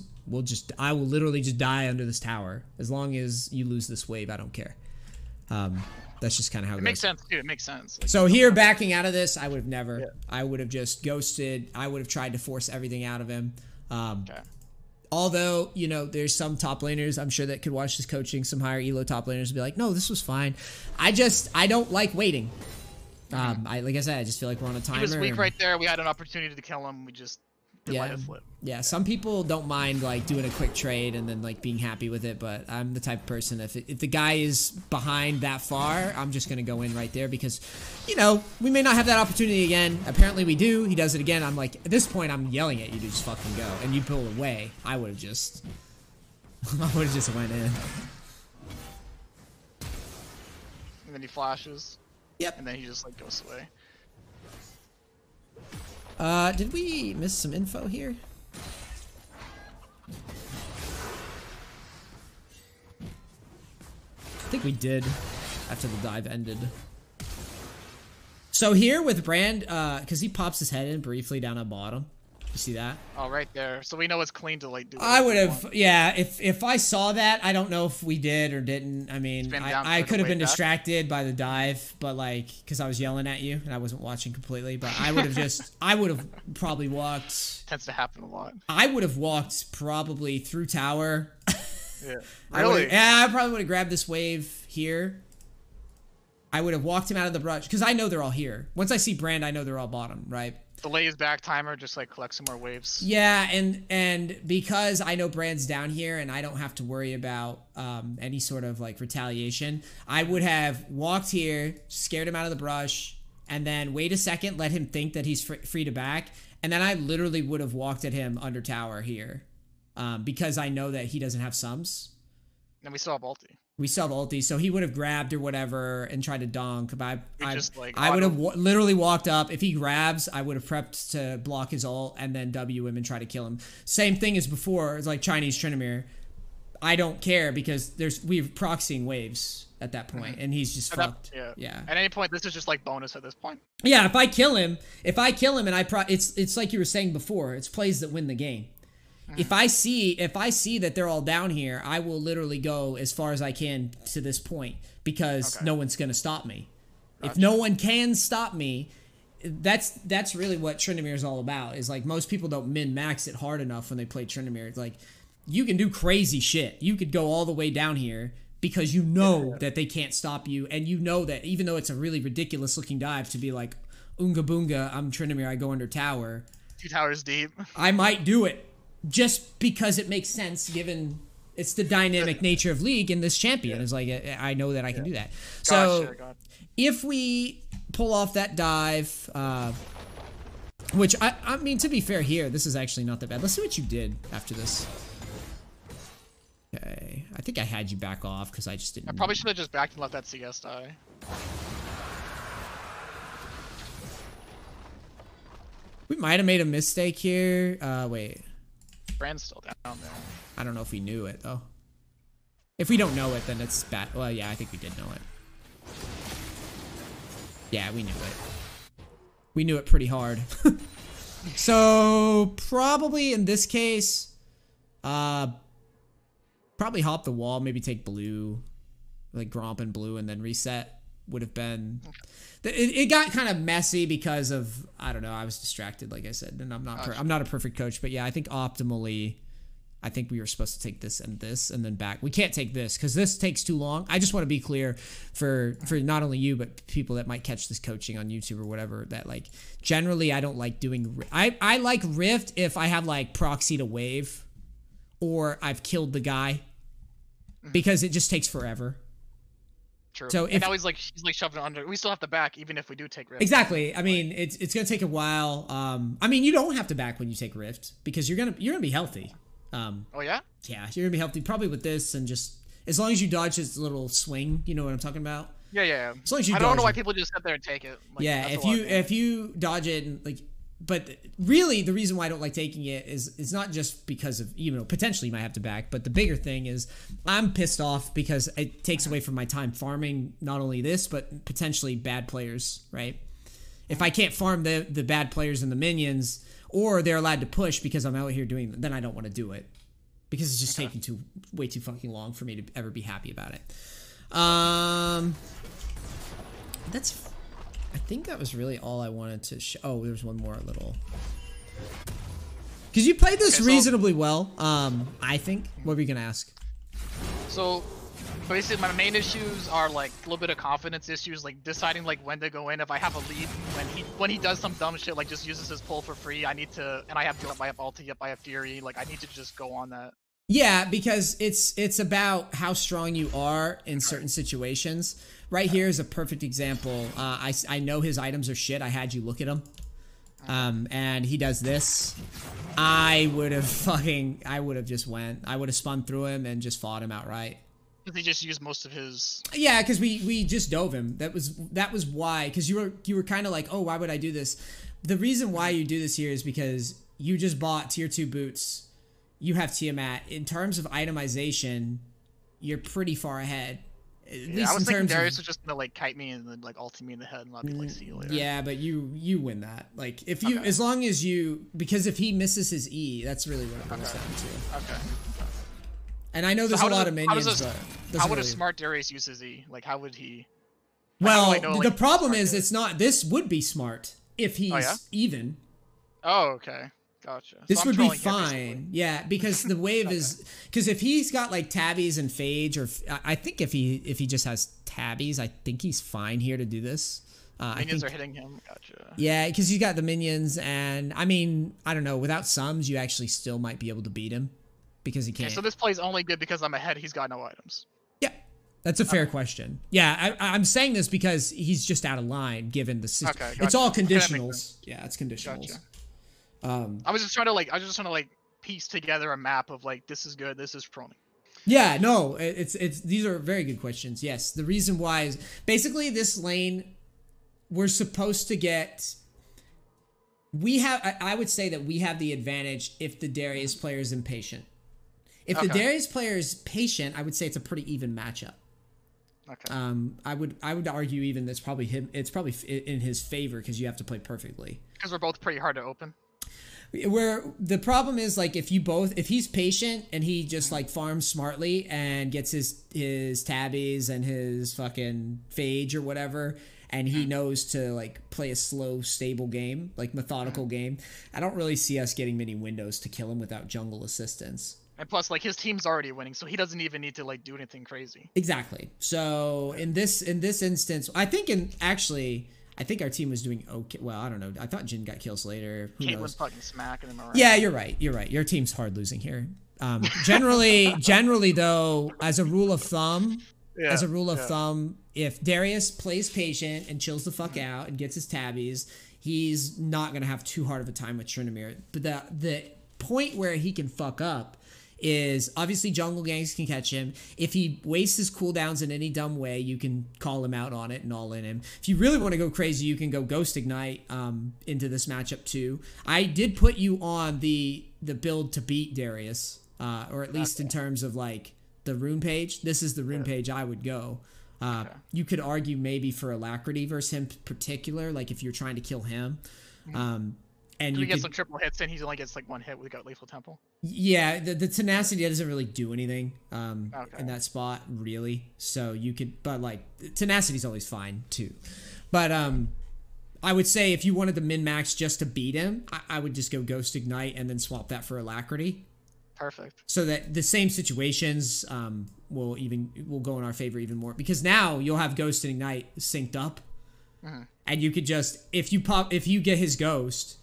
I will literally just die under this tower as long as you lose this wave. I don't care. That's just kind of how it goes. Makes sense too. It makes sense. Like, so here, backing out of this, I would have never. Yeah. I would have just ghosted. I would have tried to force everything out of him. Okay. Although, you know, there's some top laners I'm sure that could watch this coaching, some higher elo top laners and be like, no, this was fine. I don't like waiting. Like I said, I just feel like we're on a timer. He was weak right there. We had an opportunity to kill him. We just let it flip. Yeah, some people don't mind like doing a quick trade and then like being happy with it, but I'm the type of person if the guy is behind that far, I'm just gonna go in right there because, you know, we may not have that opportunity again. Apparently we do. He does it again. I'm like, at this point, I'm yelling at you to just fucking go, and you pull away. I would have just went in. And then he flashes. Yep. And then he just like goes away. Did we miss some info here? I think we did after the dive ended. So here with Brand, because he pops his head in briefly down at bottom. You see that? Oh, right there. So we know it's clean to like do. I would have, yeah. If I saw that, I don't know if we did or didn't. I mean, I could have been distracted by the dive, but like, because I was yelling at you and I wasn't watching completely. But I would have I would have probably walked. Tends to happen a lot. I would have walked probably through tower. Yeah. Really? I probably would have grabbed this wave here. I would have walked him out of the brush because I know they're all here. Once I see Brand, I know they're all bottom, right? Delay his back timer, just like collect some more waves. Yeah, and because I know Brand's down here and I don't have to worry about any sort of like retaliation, I would have walked here, scared him out of the brush, and then wait a second, let him think that he's free to back, and then I literally would have walked at him under tower here because I know that he doesn't have sums. And we still have ulti. We still have ulti, so he would have grabbed or whatever and tried to donk. But I would have literally walked up. If he grabs, I would have prepped to block his ult and then W him and try to kill him. Same thing as before. It's like Chinese Tryndamere. I don't care because we're proxying waves at that point, and he's just fucked. Yeah. At any point, this is just like bonus at this point. Yeah. If I kill him, and it's like you were saying before. It's plays that win the game. If I see that they're all down here, I will literally go as far as I can to this point because no one's gonna stop me. Gotcha. If no one can stop me, that's really what Tryndamere is all about. Is like most people don't min-max it hard enough when they play Tryndamere. It's like you can do crazy shit. You could go all the way down here because you know that they can't stop you, and you know that even though it's a really ridiculous looking dive to be like Oonga Boonga, I'm Tryndamere, I go under tower. 2 towers deep. I might do it. Just because it makes sense, given it's the dynamic nature of League, and this champion is like, I know that I can do that. So if we pull off that dive, which I mean, to be fair here, this is actually not that bad. Let's see what you did after this. Okay, I think I had you back off because I just didn't. I probably should have just backed and let that CS die. We might have made a mistake here. Wait. Brand's still down there. I don't know if we knew it, though. If we don't know it, then it's bad. Well, yeah, I think we did know it. Yeah, we knew it. We knew it pretty hard. So, probably in this case, probably hop the wall, maybe take blue, like Gromp and blue, and then reset would have been... It got kind of messy because of, I don't know, I was distracted, like I said, and I'm not a perfect coach, but yeah, I think optimally, I think we were supposed to take this and then back. We can't take this because this takes too long. I just want to be clear for not only you, but people that might catch this coaching on YouTube or whatever, that like, generally I don't like doing, I like Rift if I have like proxy to wave or I've killed the guy because it just takes forever. True. So and now he's like shoving it under. We still have to back even if we do take Rift. Exactly. I mean, it's gonna take a while. I mean, you don't have to back when you take Rift because you're gonna be healthy. Oh yeah. Yeah, you're gonna be healthy probably with this and just as long as you dodge his little swing. You know what I'm talking about? Yeah. As long as you. I don't know why people just sit there and take it. Like, yeah, if you dodge it and like. But really, the reason why I don't like taking it is it's not just because of, you know, potentially you might have to back, but the bigger thing is I'm pissed off because it takes away from my time farming not only this, but potentially bad players, right? If I can't farm the bad players and the minions, or they're allowed to push because I'm out here doing, then I don't want to do it. Because it's just taking way too fucking long for me to ever be happy about it. I think that was really all I wanted to show. Oh, there's one more little. Because you played this reasonably well, I think. What were you going to ask? So, basically, my main issues are, like, a little bit of confidence issues, like, deciding, like, when to go in. If I have a lead, when he does some dumb shit, like, just uses his pull for free, I need to, and I have ulti up, I have Fury, like, I need to just go on that. Yeah, because it's about how strong you are in certain situations. Right here is a perfect example. I know his items are shit. I had you look at them. And he does this. I would have just went. I would have spun through him and just fought him outright. He just used most of his. Yeah, because we just dove him. That was why. Because you were kind of like, oh, why would I do this? The reason why you do this here is because you just bought tier 2 boots. You have Tiamat. In terms of itemization, you're pretty far ahead. Yeah, I was thinking Darius was just gonna like kite me and then like ulti me in the head and I'll be like, see you later. Yeah, but you win that. Like if you, as long as you, because if he misses his E, that's really what it comes down to. Okay. And I know there's a lot of minions, but how would a smart Darius use his E? Like how would he? Well, the problem is it's not. This would be smart if he's even. Oh, okay. Gotcha. This would be fine. Yeah, because the wave is because if he's got like tabbies and phage, or I think if he just has tabbies, I think he's fine here to do this. Minions are hitting him. Gotcha. Yeah, because he's got the minions, and I mean, I don't know. Without sums, you actually still might be able to beat him because he can't. Okay, so this play's only good because I'm ahead. He's got no items. Yeah, that's a fair question. Yeah, I'm saying this because he's just out of line given the system. Okay, gotcha. It's all conditionals. Yeah, it's conditionals. Gotcha. I was just trying to piece together a map of like this is good, this is proning. Yeah, no, it's these are very good questions. Yes, the reason why is basically this lane we're supposed to get. We have, I would say that we have the advantage if the Darius player is impatient. If the Darius player is patient, I would say it's a pretty even matchup. Okay. I would argue even that's probably him. It's probably in his favor because you have to play perfectly. Because we're both pretty hard to open. Where the problem is, like, if he's patient and he just like farms smartly and gets his tabbies and his fucking phage or whatever, and he knows to like play a slow, stable game, like methodical game, I don't really see us getting many windows to kill him without jungle assistance. And plus, like, his team's already winning, so he doesn't even need to like do anything crazy. Exactly. So in this instance, I think our team was doing okay. Well, I don't know. I thought Jin got kills later. Who knows? Was fucking smacking him around. Yeah, you're right. Your team's hard losing here. Generally though, as a rule of thumb, if Darius plays patient and chills the fuck out and gets his tabbies, he's not gonna have too hard of a time with Tryn. But the point where he can fuck up is obviously jungle gangs can catch him. If he wastes his cooldowns in any dumb way, you can call him out on it and all in him. If you really want to go crazy, you can go Ghost Ignite into this matchup too. I did put you on the build to beat Darius, or at least in terms of like the rune page. This is the rune page I would go. You could argue maybe for Alacrity versus him in particular, like if you're trying to kill him. And he gets some triple hits and he only gets like one hit with Lethal Temple. Yeah, the tenacity doesn't really do anything in that spot, really. So you could, but like tenacity's always fine too. But I would say if you wanted to min-max just to beat him, I would just go Ghost Ignite and then swap that for Alacrity. Perfect. So that the same situations will go in our favor even more, because now you'll have Ghost and Ignite synced up, and you could just if you get his Ghost.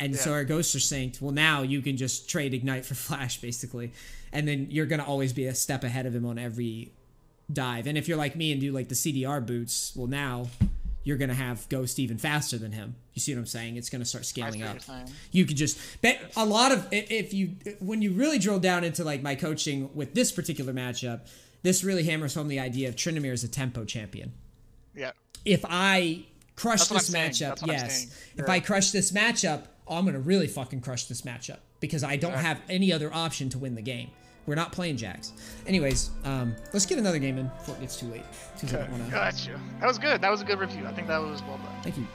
And so our ghosts are synced. Well, now you can just trade Ignite for Flash, basically. And then you're going to always be a step ahead of him on every dive. And if you're like me and do like the CDR boots, well, now you're going to have Ghost even faster than him. You see what I'm saying? It's going to start scaling up. You could just bet a lot of, when you really drill down into like my coaching with this particular matchup, this really hammers home the idea of Tryn as a tempo champion. Yeah. If I crush this matchup, if I crush this matchup, I'm going to really fucking crush this matchup because I don't have any other option to win the game. We're not playing Jax. Anyways, let's get another game in before it gets too late. Got you. That was good. That was a good review. I think that was well done. Thank you.